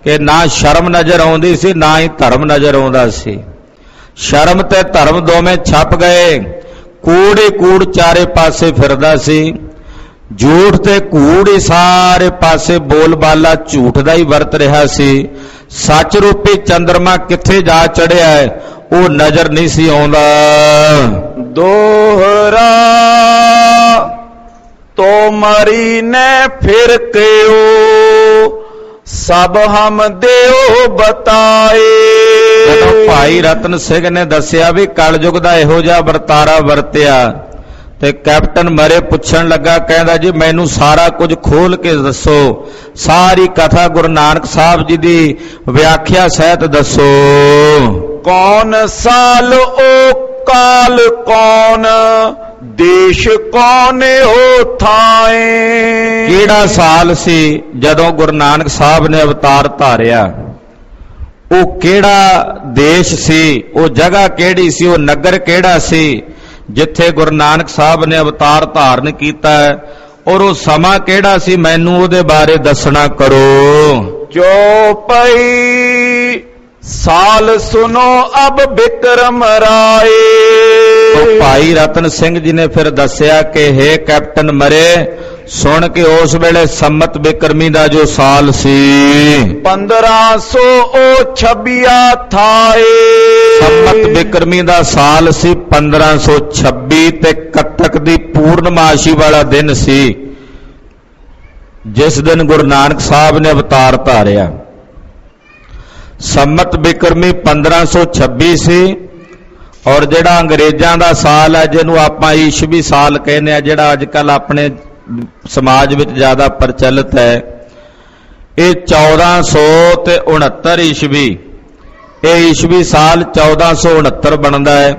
ਕਿ ਨਾ ਸ਼ਰਮ ਨਜ਼ਰ ਆਉਂਦੀ ਸੀ, ਨਾ ਹੀ ਧਰਮ ਨਜ਼ਰ ਆਉਂਦਾ ਸੀ। ਸ਼ਰਮ ਤੇ ਧਰਮ ਦੋਵੇਂ ਛੱਪ ਗਏ। ਕੂੜ ਹੀ ਕੂੜ ਚਾਰੇ ਪਾਸੇ ਫਿਰਦਾ ਸੀ। ਝੂਠ ਤੇ ਕੂੜ ਹੀ ਸਾਰੇ ਪਾਸੇ ਬੋਲ ਬਾਲਾ ਝੂਠ ਦਾ ਹੀ ਵਰਤ ਰਿਹਾ ਸੀ। ਸੱਚ ਰੂਪੀ ਚੰਦਰਮਾ ਕਿੱਥੇ ਜਾ ਚੜਿਆ ਹੈ ਉਹ ਨਜ਼ਰ ਨਹੀਂ ਸੀ ਆਉਂਦਾ। ਦੋਹਰਾ ਤੋ ਮਰੀ ਨੇ ਫਿਰ ਕਿਓ, ਸਭ ਹਮ ਦਿਓ ਬਤਾਏ। ਜਦੋਂ ਭਾਈ ਰਤਨ ਸਿੰਘ ਨੇ ਦੱਸਿਆ ਵੀ ਕਲਯੁਗ ਦਾ ਇਹੋ ਜਿਹਾ ਵਰਤਾਰਾ ਵਰਤਿਆ ਤੇ ਕੈਪਟਨ ਮਰੇ ਪੁੱਛਣ ਲੱਗਾ, ਕਹਿੰਦਾ ਜੀ ਮੈਨੂੰ ਸਾਰਾ ਕੁਝ ਖੋਲ ਕੇ ਦੱਸੋ, ਸਾਰੀ ਕਥਾ ਗੁਰੂ ਨਾਨਕ ਸਾਹਿਬ ਜੀ ਦੀ ਵਿਆਖਿਆ ਸਹਿਤ ਦੱਸੋ। ਕੌਣ ਸਾਲ ਓ ਕਾਲ ਕੌਣ, ਦੇਸ਼ ਕੌਣ ਓ ਥਾਏ। ਕਿਹੜਾ ਸਾਲ ਸੀ ਜਦੋਂ ਗੁਰੂ ਨਾਨਕ ਸਾਹਿਬ ਨੇ ਅਵਤਾਰ ਧਾਰਿਆ, ਉਹ ਕਿਹੜਾ ਦੇਸ਼ ਸੀ, ਉਹ ਜਗ੍ਹਾ ਕਿਹੜੀ ਸੀ, ਉਹ ਨਗਰ ਕਿਹੜਾ ਸੀ ਜਿੱਥੇ ਗੁਰੂ ਨਾਨਕ ਸਾਹਿਬ ਨੇ ਅਵਤਾਰ ਧਾਰਨ ਕੀਤਾ, ਔਰ ਉਹ ਸਮਾਂ ਕਿਹੜਾ ਸੀ, ਮੈਨੂੰ ਉਹਦੇ ਬਾਰੇ ਦੱਸਣਾ ਕਰੋ। ਜੋ ਪਈ ਸਾਲ ਸੁਨੋ ਅਬ ਬਿਕਰਮ ਰਾਏ। ਉਹ ਭਾਈ ਰਤਨ ਸਿੰਘ ਜੀ ਨੇ ਫਿਰ ਦੱਸਿਆ ਕਿ ਹੇ ਕੈਪਟਨ ਮਰੇ, ਸੁਣ ਕੇ ਉਸ ਵੇਲੇ ਸੰਮਤ ਬਿਕਰਮੀ ਦਾ ਜੋ ਸਾਲ ਸੀ 1526 ਥਾਏ। ਸੰਮਤ ਬਿਕਰਮੀ ਦਾ ਸਾਲ ਸੀ 1526 ਤੇ ਕੱਤਕ ਦੀ ਪੂਰਨਮਾਸ਼ੀ ਵਾਲਾ ਦਿਨ ਸੀ ਜਿਸ ਦਿਨ ਗੁਰੂ ਨਾਨਕ ਸਾਹਿਬ ਨੇ ਅਵਤਾਰ ਧਾਰਿਆ। ਸੰਮਤ ਬਿਕਰਮੀ 1526 ਸੀ ਔਰ ਜਿਹੜਾ ਅੰਗਰੇਜ਼ਾਂ ਦਾ ਸਾਲ ਹੈ ਜਿਹਨੂੰ ਆਪਾਂ ਈਸਵੀ ਸਾਲ ਕਹਿੰਦੇ ਆ, ਜਿਹੜਾ ਅੱਜ ਕੱਲ ਆਪਣੇ ਸਮਾਜ ਵਿੱਚ ਜ਼ਿਆਦਾ ਪ੍ਰਚਲਿਤ ਹੈ, ਇਹ 1469 ਈਸਵੀ, ਇਹ ਈਸਵੀ ਸਾਲ 1469 ਬਣਦਾ ਹੈ।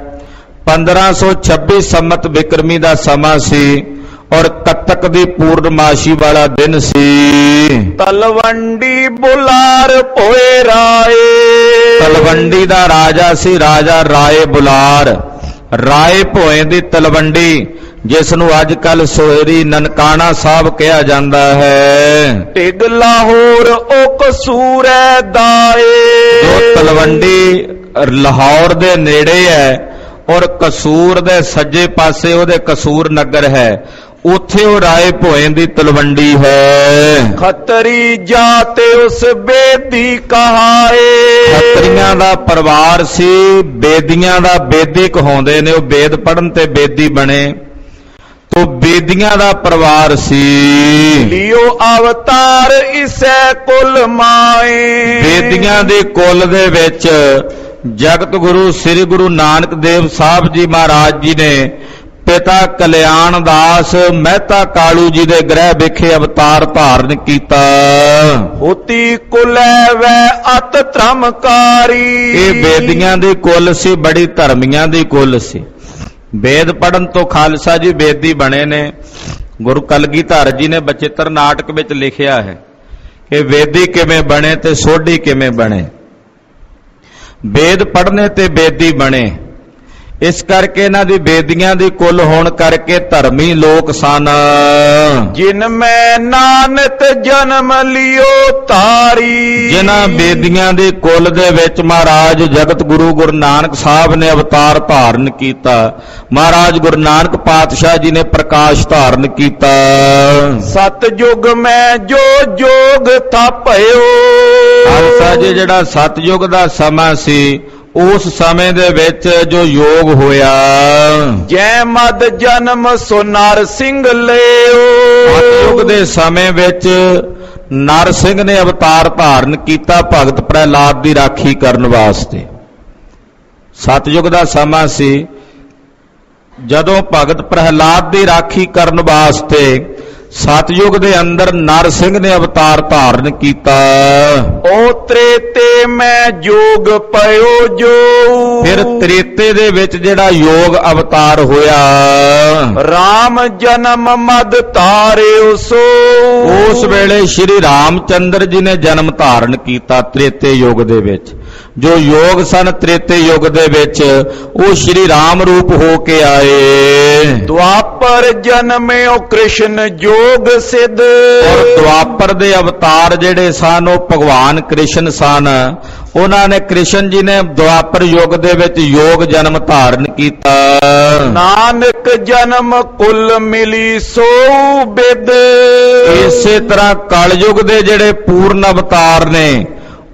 1526 ਸੰਮਤ ਬਿਕਰਮੀ ਦਾ ਸਮਾਂ ਸੀ ਔਰ ਕੱਤਕ ਦੀ ਪੂਰਨਮਾਸ਼ੀ ਵਾਲਾ ਦਿਨ ਸੀ। ਤਲਵੰਡੀ ਬੁਲਾਰ ਭੋਏ ਰਾਏ। ਤਲਵੰਡੀ ਦਾ ਰਾਜਾ ਸੀ ਰਾਜਾ ਰਾਏ ਬੁਲਾਰ। ਰਾਏ ਭੋਏ ਦੀ ਤਲਵੰਡੀ, ਜਿਸ ਨੂੰ ਅੱਜ ਕੱਲ ਸੋਹਰੀ ਨਨਕਾਣਾ ਸਾਹਿਬ ਕਿਹਾ ਜਾਂਦਾ ਹੈ। ਟਿਗ ਲਾਹੌਰ ਓ ਕਸੂਰੈ ਦਾਏ। ਜੋ ਤਲਵੰਡੀ ਲਾਹੌਰ ਦੇ ਨੇੜੇ ਹੈ ਔਰ ਕਸੂਰ ਦੇ ਸੱਜੇ ਪਾਸੇ ਉਹਦੇ ਕਸੂਰ ਨਗਰ ਹੈ, ਉੱਥੇ ਉਹ ਰਾਏ ਭੋਏ ਦੀ ਤਲਵੰਡੀ ਹੈ। ਖੱਤਰੀ ਜਾਤੇ ਉਸ ਬੇਦੀ ਕਹਾਏ। ਖੱਤਰੀਆਂ ਦਾ ਪਰਿਵਾਰ ਸੀ, ਬੇਦੀਆਂ ਦਾ ਬੇਦੀ ਕਹਾਉਂਦੇ ਨੇ, ਉਹ ਵੇਦ ਪੜਨ ਤੇ ਬੇਦੀ ਬਣੇ, ਤੋ ਬੇਦੀਆਂ ਦਾ ਪਰਿਵਾਰ ਸੀ। ਲਿਓ ਅਵਤਾਰ ਇਸੈ ਕੁਲ ਮਾਏ। ਬੇਦੀਆਂ ਦੇ ਕੁੱਲ ਦੇ ਵਿੱਚ ਜਗਤ ਗੁਰੂ ਸ੍ਰੀ ਗੁਰੂ ਨਾਨਕ ਦੇਵ ਸਾਹਿਬ ਜੀ ਮਹਾਰਾਜ ਜੀ ਨੇ ਪਿਤਾ ਕਲਿਆਣ ਦਾਸ ਮਹਿਤਾ ਕਾਲੂ ਜੀ ਦੇ ਗ੍ਰਹਿ ਵਿਖੇ ਅਵਤਾਰ ਧਾਰਨ ਕੀਤਾ। ਹੋਤੀ ਕੁਲੈ ਵੈ ਅਤ ਧਰਮਕਾਰੀ। ਇਹ ਬੇਦੀਆਂ ਦੇ ਕੁੱਲ ਸੀ, ਬੜੀ ਧਰਮੀਆਂ ਦੀ ਕੁੱਲ ਸੀ। ਵੇਦ ਪੜਨ ਤੋਂ ਖਾਲਸਾ ਜੀ ਬੇਦੀ ਬਣੇ ਨੇ। ਗੁਰੂ ਕਲਗੀਧਰ ਜੀ ਨੇ ਬਚਿੱਤਰ ਨਾਟਕ ਵਿੱਚ ਲਿਖਿਆ ਹੈ ਕਿ ਵੇਦੀ ਕਿਵੇਂ ਬਣੇ ਤੇ ਸੋਢੀ ਕਿਵੇਂ ਬਣੇ। ਵੇਦ ਪੜਨੇ ਤੇ ਬੇਦੀ ਬਣੇ, ਇਸ ਕਰਕੇ ਇਹਨਾਂ ਦੀ ਬੇਦੀਆਂ ਦੀ ਕੁੱਲ ਹੋਣ ਕਰਕੇ ਧਰਮੀ ਲੋਕ ਸਨ। ਜਿਨ ਮੈਂ ਨਾਨਕ ਜਨਮ ਲਿਓ ਤਾਰੀ। ਜਿਨ੍ਹਾਂ ਬੇਦੀਆਂ ਦੇ ਕੁੱਲ ਦੇ ਵਿੱਚ ਮਹਾਰਾਜ ਜਗਤ ਗੁਰੂ ਨਾਨਕ ਸਾਹਿਬ ਨੇ ਅਵਤਾਰ ਧਾਰਨ ਕੀਤਾ। ਮਹਾਰਾਜ ਗੁਰੂ ਨਾਨਕ ਪਾਤਸ਼ਾਹ ਜੀ ਨੇ ਪ੍ਰਕਾਸ਼ ਧਾਰਨ ਕੀਤਾ। ਸਤਜੁਗ ਮੈਂ ਜੋ ਜੋਗ ਥਾਪਿਓ। ਖਾਲਸਾ ਜੀ ਜਿਹੜਾ ਸਤਯੁਗ ਦਾ ਸਮਾਂ ਸੀ, ਉਸ ਸਮੇਂ ਦੇ ਵਿੱਚ ਜੋ ਯੋਗ ਹੋਇਆ, ਜੈ ਮਦ ਜਨਮ ਸੋ ਨਰ ਸਿੰਘ ਲਿਓ। ਸਤਯੁਗ ਦੇ ਸਮੇਂ ਵਿੱਚ ਨਰ ਸਿੰਘ ਨੇ ਅਵਤਾਰ ਧਾਰਨ ਕੀਤਾ ਭਗਤ ਪ੍ਰਹਿਲਾਦ ਦੀ ਰਾਖੀ ਕਰਨ ਵਾਸਤੇ। ਸਤਯੁਗ ਦਾ ਸਮਾਂ ਸੀ ਜਦੋਂ ਭਗਤ ਪ੍ਰਹਿਲਾਦ ਦੀ ਰਾਖੀ ਕਰਨ ਵਾਸਤੇ ਸਤਯੁਗ ਦੇ ਅੰਦਰ ਨਰ ਸਿੰਘ ਨੇ ਅਵਤਾਰ ਧਾਰਨ ਕੀਤਾ। ਓ ਤ੍ਰੇਤੇ ਮੈਂ ਜੋਗ ਪਇਓ ਜੋ। ਫਿਰ ਤ੍ਰੇਤੇ ਦੇ ਵਿੱਚ ਜਿਹੜਾ ਯੋਗ ਅਵਤਾਰ ਹੋਇਆ, ਰਾਮ ਜਨਮ ਮਦ ਧਾਰਿਓ ਸੋ। ਉਸ ਵੇਲੇ ਸ਼੍ਰੀ ਰਾਮਚੰਦਰ ਜੀ ਨੇ ਜਨਮ ਧਾਰਨ ਕੀਤਾ ਤ੍ਰੇਤੇ ਯੁੱਗ ਦੇ ਵਿੱਚ। ਜੋ ਯੋਗ ਸਨ ਤ੍ਰੇਤੇ ਯੁੱਗ ਦੇ ਵਿੱਚ, ਉਹ ਸ਼੍ਰੀ ਰਾਮ ਰੂਪ ਹੋ ਕੇ ਆਏ। ਦੁਆਪਰ ਜਨਮਿਓ ਕ੍ਰਿਸ਼ਨ ਜੋਗ ਸਿੱਧ। ਔਰ ਦੁਆਪਰ ਦੇ ਅਵਤਾਰ ਜਿਹੜੇ ਸਨ ਉਹ ਭਗਵਾਨ ਕ੍ਰਿਸ਼ਨ ਸਨ। ਉਹਨਾਂ ਨੇ ਕ੍ਰਿਸ਼ਨ ਜੀ ਨੇ ਦੁਆਪਰ ਯੁੱਗ ਦੇ ਵਿੱਚ ਯੋਗ ਜਨਮ ਧਾਰਨ ਕੀਤਾ। ਨਾਨਕ ਜਨਮ ਕੁਲ ਮਿਲੀ ਸੋ ਬਿਦ। ਇਸੇ ਤਰ੍ਹਾਂ ਕਲਯੁਗ ਦੇ ਜਿਹੜੇ ਪੂਰਨ ਅਵਤਾਰ ਨੇ,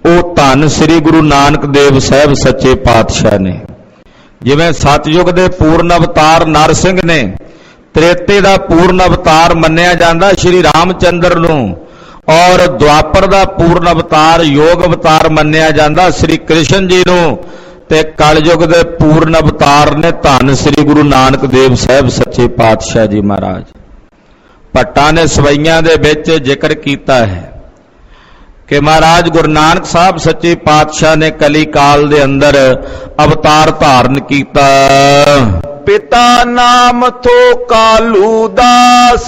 ਉਹ ਧੰਨ ਸ੍ਰੀ ਗੁਰੂ ਨਾਨਕ ਦੇਵ ਸਾਹਿਬ ਸੱਚੇ ਪਾਤਸ਼ਾਹ ਨੇ। ਜਿਵੇਂ ਸਤਯੁਗ ਦੇ ਪੂਰਨ ਅਵਤਾਰ ਨਰ ਸਿੰਘ ਨੇ, ਤ੍ਰੇਤੇ ਦਾ ਪੂਰਨ ਅਵਤਾਰ ਮੰਨਿਆ ਜਾਂਦਾ ਸ਼੍ਰੀ ਰਾਮਚੰਦਰ ਨੂੰ, ਔਰ ਦੁਆਪਰ ਦਾ ਪੂਰਨ ਅਵਤਾਰ ਯੋਗ ਅਵਤਾਰ ਮੰਨਿਆ ਜਾਂਦਾ ਸ੍ਰੀ ਕ੍ਰਿਸ਼ਨ ਜੀ ਨੂੰ, ਤੇ ਕਲਯੁਗ ਦੇ ਪੂਰਨ ਅਵਤਾਰ ਨੇ ਧੰਨ ਸ੍ਰੀ ਗੁਰੂ ਨਾਨਕ ਦੇਵ ਸਾਹਿਬ ਸੱਚੇ ਪਾਤਸ਼ਾਹ ਜੀ ਮਹਾਰਾਜ। ਭੱਟਾਂ ਨੇ ਸਵਈਆਂ ਦੇ ਵਿੱਚ ਜ਼ਿਕਰ ਕੀਤਾ ਹੈ ਕਿ ਮਹਾਰਾਜ ਗੁਰੂ ਨਾਨਕ ਸਾਹਿਬ ਸੱਚੇ ਪਾਤਸ਼ਾਹ ਨੇ ਕਲੀ ਕਾਲ ਦੇ ਅੰਦਰ ਅਵਤਾਰ ਧਾਰਨ ਕੀਤਾ। ਪਿਤਾ ਨਾਮ ਥੋ ਕਾਲੂ ਦਾਸ।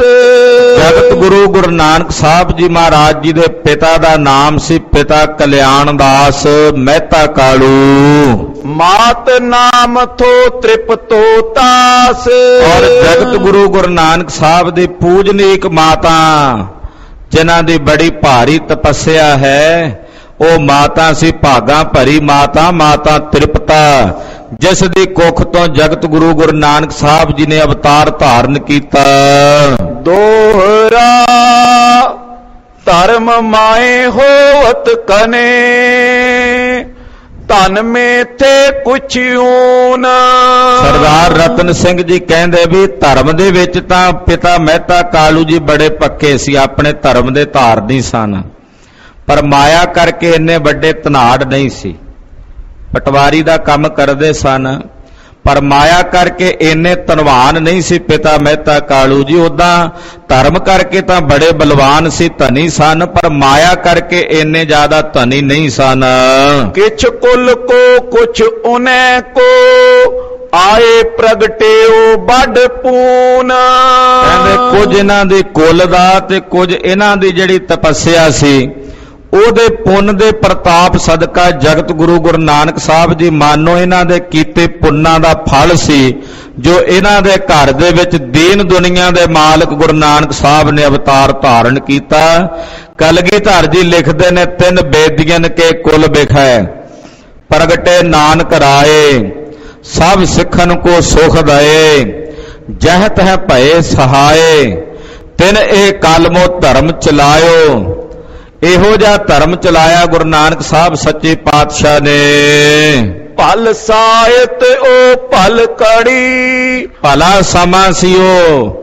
ਜਗਤ ਗੁਰੂ ਨਾਨਕ ਸਾਹਿਬ ਜੀ ਮਹਾਰਾਜ ਜੀ ਦੇ ਪਿਤਾ ਦਾ ਨਾਮ ਸੀ ਪਿਤਾ ਕਲਿਆਣ ਦਾਸ ਮਹਿਤਾ ਕਾਲੂ। ਮਾਤ ਨਾਮ ਥੋ ਤ੍ਰਿਪਤੋ ਤਾਸ। ਔਰ ਜਗਤ ਗੁਰੂ ਨਾਨਕ ਸਾਹਿਬ ਦੀ ਪੂਜਨੀਕ ਮਾਤਾ, ਜਿਨ੍ਹਾਂ ਦੀ ਬੜੀ ਭਾਰੀ ਤਪੱਸਿਆ ਹੈ, ਉਹ ਮਾਤਾ ਸੀ ਭਾਗਾਂ ਭਰੀ ਮਾਤਾ, ਮਾਤਾ ਤ੍ਰਿਪਤਾ, ਜਿਸ ਦੀ ਕੁੱਖ ਤੋਂ ਜਗਤ ਗੁਰੂ ਨਾਨਕ ਸਾਹਿਬ ਜੀ ਨੇ ਅਵਤਾਰ ਧਾਰਨ ਕੀਤਾ। ਦੋਹਰਾ ਧਰਮ ਮਾਏ ਹੋਵਤ ਕਨੇ। ਧਨ ਮੇਥੇ ਕੁਛ ਊਨ। ਸਰਦਾਰ ਰਤਨ ਸਿੰਘ ਜੀ ਕਹਿੰਦੇ ਵੀ ਧਰਮ ਦੇ ਵਿੱਚ ਤਾਂ ਪਿਤਾ ਮਹਿਤਾ ਕਾਲੂ ਜੀ ਬੜੇ ਪੱਕੇ ਸੀ, ਆਪਣੇ ਧਰਮ ਦੇ ਧਾਰਨੀ ਸਨ, ਪਰ ਮਾਇਆ ਕਰਕੇ ਇੰਨੇ ਵੱਡੇ ਧਨਾੜ ਨਹੀਂ ਸੀ। ਪਟਵਾਰੀ ਦਾ ਕੰਮ ਕਰਦੇ ਸਨ, ਪਰ ਮਾਇਆ ਕਰਕੇ ਇੰਨੇ ਧਨਵਾਨ ਨਹੀਂ ਸੀ ਪਿਤਾ ਮਹਿਤਾ ਕਾਲੂ ਜੀ। ਉਦਾਂ ਧਰਮ ਕਰਕੇ ਤਾਂ ਬੜੇ ਬਲਵਾਨ ਸੀ, ਧਨੀ ਸਨ, ਪਰ ਮਾਇਆ ਕਰਕੇ ਇੰਨੇ ਜ਼ਿਆਦਾ ਧਨੀ ਨਹੀਂ ਸਨ। ਕਿਛ ਕੁਲ ਕੋ ਕੁਛ ਉਨੈ ਕੋ। ਆਏ ਪ੍ਰਗਟਿਓ ਵੱਡ ਪੂਨ। ਕਹਿੰਦੇ ਕੁਝ ਇਹਨਾਂ ਦੇ ਕੁੱਲ ਦਾ ਤੇ ਕੁਝ ਇਹਨਾਂ ਦੀ ਜਿਹੜੀ ਤਪੱਸਿਆ ਸੀ, ਉਹਦੇ ਪੁੰਨ ਦੇ ਪ੍ਰਤਾਪ ਸਦਕਾ ਜਗਤ ਗੁਰੂ ਨਾਨਕ ਸਾਹਿਬ ਜੀ ਮਾਨੋ ਇਹਨਾਂ ਦੇ ਕੀਤੇ ਪੁੰਨਾਂ ਦਾ ਫਲ ਸੀ, ਜੋ ਇਹਨਾਂ ਦੇ ਘਰ ਦੇ ਵਿੱਚ ਦੀਨ ਦੁਨੀਆ ਦੇ ਮਾਲਕ ਗੁਰੂ ਨਾਨਕ ਸਾਹਿਬ ਨੇ ਅਵਤਾਰ ਧਾਰਨ ਕੀਤਾ। ਕਲਗੀਧਰ ਜੀ ਲਿਖਦੇ ਨੇ, ਤਿੰਨ ਬੇਦੀਆਂ ਕੇ ਕੁਲ ਬਿਖੈ ਪ੍ਰਗਟੇ ਨਾਨਕ ਰਾਏ। सब सिखन को सुख दए, जहत है भये सहाय, तिन ए कालमो धर्म चलायो। ਇਹੋ ਜਿਹਾ ਧਰਮ ਚਲਾਇਆ ਗੁਰੂ ਨਾਨਕ ਸਾਹਿਬ ਸੱਚੇ ਪਾਤਸ਼ਾਹ ਨੇ। ਭਲ ਸਾਹਿਤ ਉਹ ਭਲ ਕੜੀ, ਭਲਾ ਸਮਾਂ ਸੀ ਉਹ,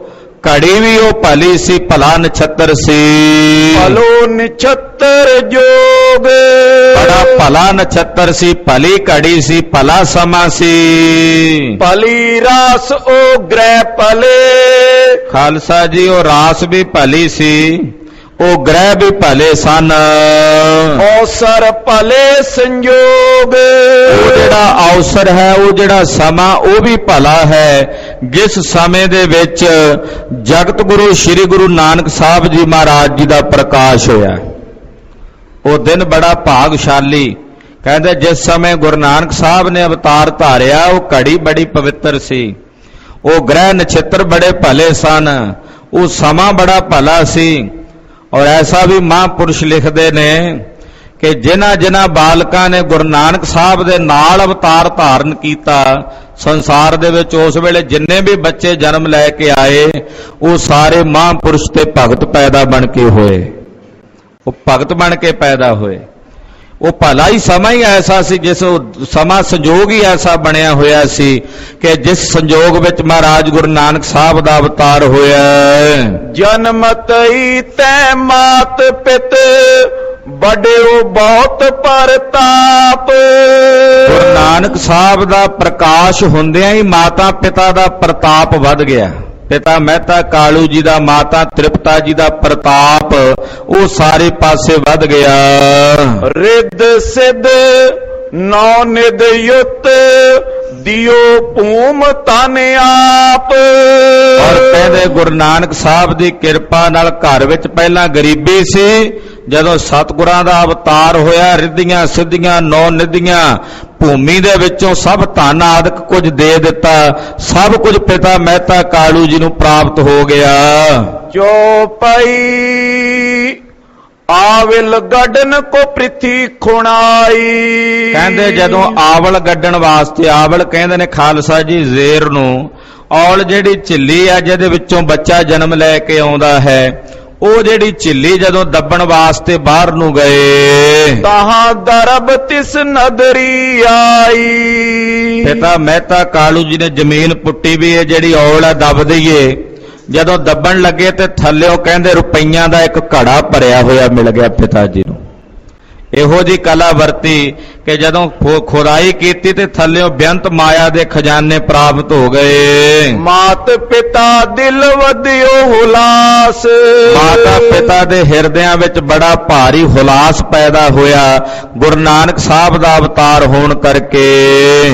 ਘੜੀ ਵੀ ਉਹ ਭਲੀ ਸੀ, ਭਲਾ ਨਛੱਤਰ ਸੀ। ਭਲੋ ਨਛੱਤਰ ਜੋਗ, ਬੜਾ ਭਲਾ ਨਛੱਤਰ ਸੀ, ਭਲੀ ਘੜੀ ਸੀ, ਭਲਾ ਸਮਾਂ ਸੀ। ਭਲੀ ਰਾਸ ਉਹ ਗ੍ਰਹਿ ਭਲੇ, ਖਾਲਸਾ ਜੀ ਉਹ ਰਾਸ ਵੀ ਭਲੀ ਸੀ, ਉਹ ਗ੍ਰਹਿ ਵੀ ਭਲੇ ਸਨ। ਔਸਰ ਭਲੇ ਸੰਜੋਗ, ਉਹ ਜਿਹੜਾ ਅਵਸਰ ਹੈ, ਉਹ ਜਿਹੜਾ ਸਮਾਂ, ਉਹ ਵੀ ਭਲਾ ਹੈ, ਜਿਸ ਸਮੇਂ ਦੇ ਵਿੱਚ ਜਗਤ ਗੁਰੂ ਸ੍ਰੀ ਗੁਰੂ ਨਾਨਕ ਸਾਹਿਬ ਜੀ ਮਹਾਰਾਜ ਜੀ ਦਾ ਪ੍ਰਕਾਸ਼ ਹੋਇਆ। ਉਹ ਦਿਨ ਬੜਾ ਭਾਗਸ਼ਾਲੀ, ਕਹਿੰਦੇ ਜਿਸ ਸਮੇਂ ਗੁਰੂ ਨਾਨਕ ਸਾਹਿਬ ਨੇ ਅਵਤਾਰ ਧਾਰਿਆ, ਉਹ ਘੜੀ ਬੜੀ ਪਵਿੱਤਰ ਸੀ, ਉਹ ਗ੍ਰਹਿ ਨਛੱਤਰ ਬੜੇ ਭਲੇ ਸਨ, ਉਹ ਸਮਾਂ ਬੜਾ ਭਲਾ ਸੀ। ਔਰ ਐਸਾ ਵੀ ਮਹਾਂਪੁਰਸ਼ ਲਿਖਦੇ ਨੇ ਕਿ ਜਿਨ੍ਹਾਂ ਬਾਲਕਾਂ ਨੇ ਗੁਰੂ ਨਾਨਕ ਸਾਹਿਬ ਦੇ ਨਾਲ ਅਵਤਾਰ ਧਾਰਨ ਕੀਤਾ, ਸੰਸਾਰ ਦੇ ਵਿੱਚ ਉਸ ਵੇਲੇ ਜਿੰਨੇ ਵੀ ਬੱਚੇ ਜਨਮ ਲੈ ਕੇ ਆਏ, ਉਹ ਸਾਰੇ ਮਹਾਂਪੁਰਸ਼ ਤੇ ਭਗਤ ਪੈਦਾ ਬਣ ਕੇ ਹੋਏ, ਉਹ ਭਗਤ ਬਣ ਕੇ ਪੈਦਾ ਹੋਏ। ਉਹ ਭਲਾ ਹੀ ਸਮਾਂ ਹੀ ਐਸਾ ਸੀ, ਜਿਸ ਸਮਾਂ ਸੰਜੋਗ ਹੀ ਐਸਾ ਬਣਿਆ ਹੋਇਆ ਸੀ ਕਿ ਜਿਸ ਸੰਜੋਗ ਵਿੱਚ ਮਹਾਰਾਜ ਗੁਰੂ ਨਾਨਕ ਸਾਹਿਬ ਦਾ ਅਵਤਾਰ ਹੋਇਆ। ਜਨਮਤਈ ਤੈ ਮਾਤ ਪਿਤ, ਬੜਿਓ ਬਹੁਤ ਪ੍ਰਤਾਪ। ਗੁਰੂ ਨਾਨਕ ਸਾਹਿਬ ਦਾ ਪ੍ਰਕਾਸ਼ ਹੁੰਦਿਆਂ ਹੀ ਮਾਤਾ ਪਿਤਾ ਦਾ ਪ੍ਰਤਾਪ ਵੱਧ ਗਿਆ। ਪਿਤਾ ਮਹਿਤਾ ਕਾਲੂ ਜੀ ਦਾ, ਮਾਤਾ ਤ੍ਰਿਪਤਾ ਜੀ ਦਾ ਪ੍ਰਤਾਪ ਉਹ ਸਾਰੇ ਪਾਸੇ ਵੱਧ ਗਿਆ। ਰਿੱਧ ਸਿੱਧ ਨੌ ਨਿਧ ਯੁੱਤ, ਦਿਓ ਭੂਮ ਤਨ ਆਪ। ਔਰ ਕਹਿੰਦੇ ਗੁਰੂ ਨਾਨਕ ਸਾਹਿਬ ਦੀ ਕਿਰਪਾ ਨਾਲ ਘਰ ਵਿੱਚ ਪਹਿਲਾਂ ਗਰੀਬੀ ਸੀ, ਜਦੋਂ ਸਤਿਗੁਰਾਂ ਦਾ ਅਵਤਾਰ ਹੋਇਆ, ਰਿੱਧੀਆਂ ਸਿੱਧੀਆਂ ਨੌ ਨਿਧੀਆਂ, ਭੂਮੀ ਦੇ ਵਿੱਚੋਂ ਸਭ ਧਨ ਆਦਿਕ ਕੁਝ ਦੇ ਦਿੱਤਾ, ਸਭ ਕੁਝ ਪਿਤਾ ਮਹਿਤਾ ਕਾਲੂ ਜੀ ਨੂੰ ਪ੍ਰਾਪਤ ਹੋ ਗਿਆ। ਚੌਪਈ ਆਵਲ ਗੱਡਨ ਕੋ ਪ੍ਰਿਥੀ ਖੁਣਾਈ। ਕਹਿੰਦੇ ਜਦੋਂ ਆਵਲ ਗੱਡਣ ਵਾਸਤੇ, ਆਵਲ ਕਹਿੰਦੇ ਨੇ ਖਾਲਸਾ ਜੀ ਜ਼ੇਰ ਨੂੰ, ਔਲ ਜਿਹੜੀ ਝਿੱਲੀ ਆ ਜਿਹਦੇ ਵਿੱਚੋਂ ਬੱਚਾ ਜਨਮ ਲੈ ਕੇ ਆਉਂਦਾ ਹੈ, ਉਹ ਜਿਹੜੀ ਝਿੱਲੀ ਜਦੋਂ ਦੱਬਣ ਵਾਸਤੇ ਬਾਹਰ ਨੂੰ ਗਏ, ਤਾਹਾਂ ਦਰਬ ਤਿਸ ਨਦਰੀ ਆਈ। ਪਿਤਾ ਮਹਿਤਾ ਕਾਲੂ ਜੀ ਨੇ ਜ਼ਮੀਨ ਪੁੱਟੀ ਵੀ ਇਹ ਜਿਹੜੀ ਔਲ ਆ ਦੱਬ ਦਈਏ। ਜਦੋਂ ਦੱਬਣ ਲੱਗੇ ਤੇ ਥੱਲਿਓ ਕਹਿੰਦੇ ਰੁਪਈਆਂ ਦਾ ਇੱਕ ਘੜਾ ਭਰਿਆ ਹੋਇਆ ਮਿਲ ਗਿਆ ਪਿਤਾ ਜੀ ਨੂੰ। ਇਹੋ ਜੀ ਕਲਾ ਵਰਤੀ ਕਿ ਜਦੋਂ ਖੁਦਾਈ ਕੀਤੀ ਤੇ ਥੱਲਿਓ ਬੇਅੰਤ ਮਾਇਆ ਦੇ ਖਜ਼ਾਨੇ ਪ੍ਰਾਪਤ ਹੋ ਗਏ। ਮਾਤ ਪਿਤਾ ਦਿਲ ਵਧਿਓ ਹੁਲਾਸ, ਮਾਤਾ ਪਿਤਾ ਦੇ ਹਿਰਦਿਆਂ ਵਿੱਚ ਬੜਾ ਭਾਰੀ ਹੁਲਾਸ ਪੈਦਾ ਹੋਇਆ ਗੁਰੂ ਨਾਨਕ ਸਾਹਿਬ ਦਾ ਅਵਤਾਰ ਹੋਣ ਕਰਕੇ।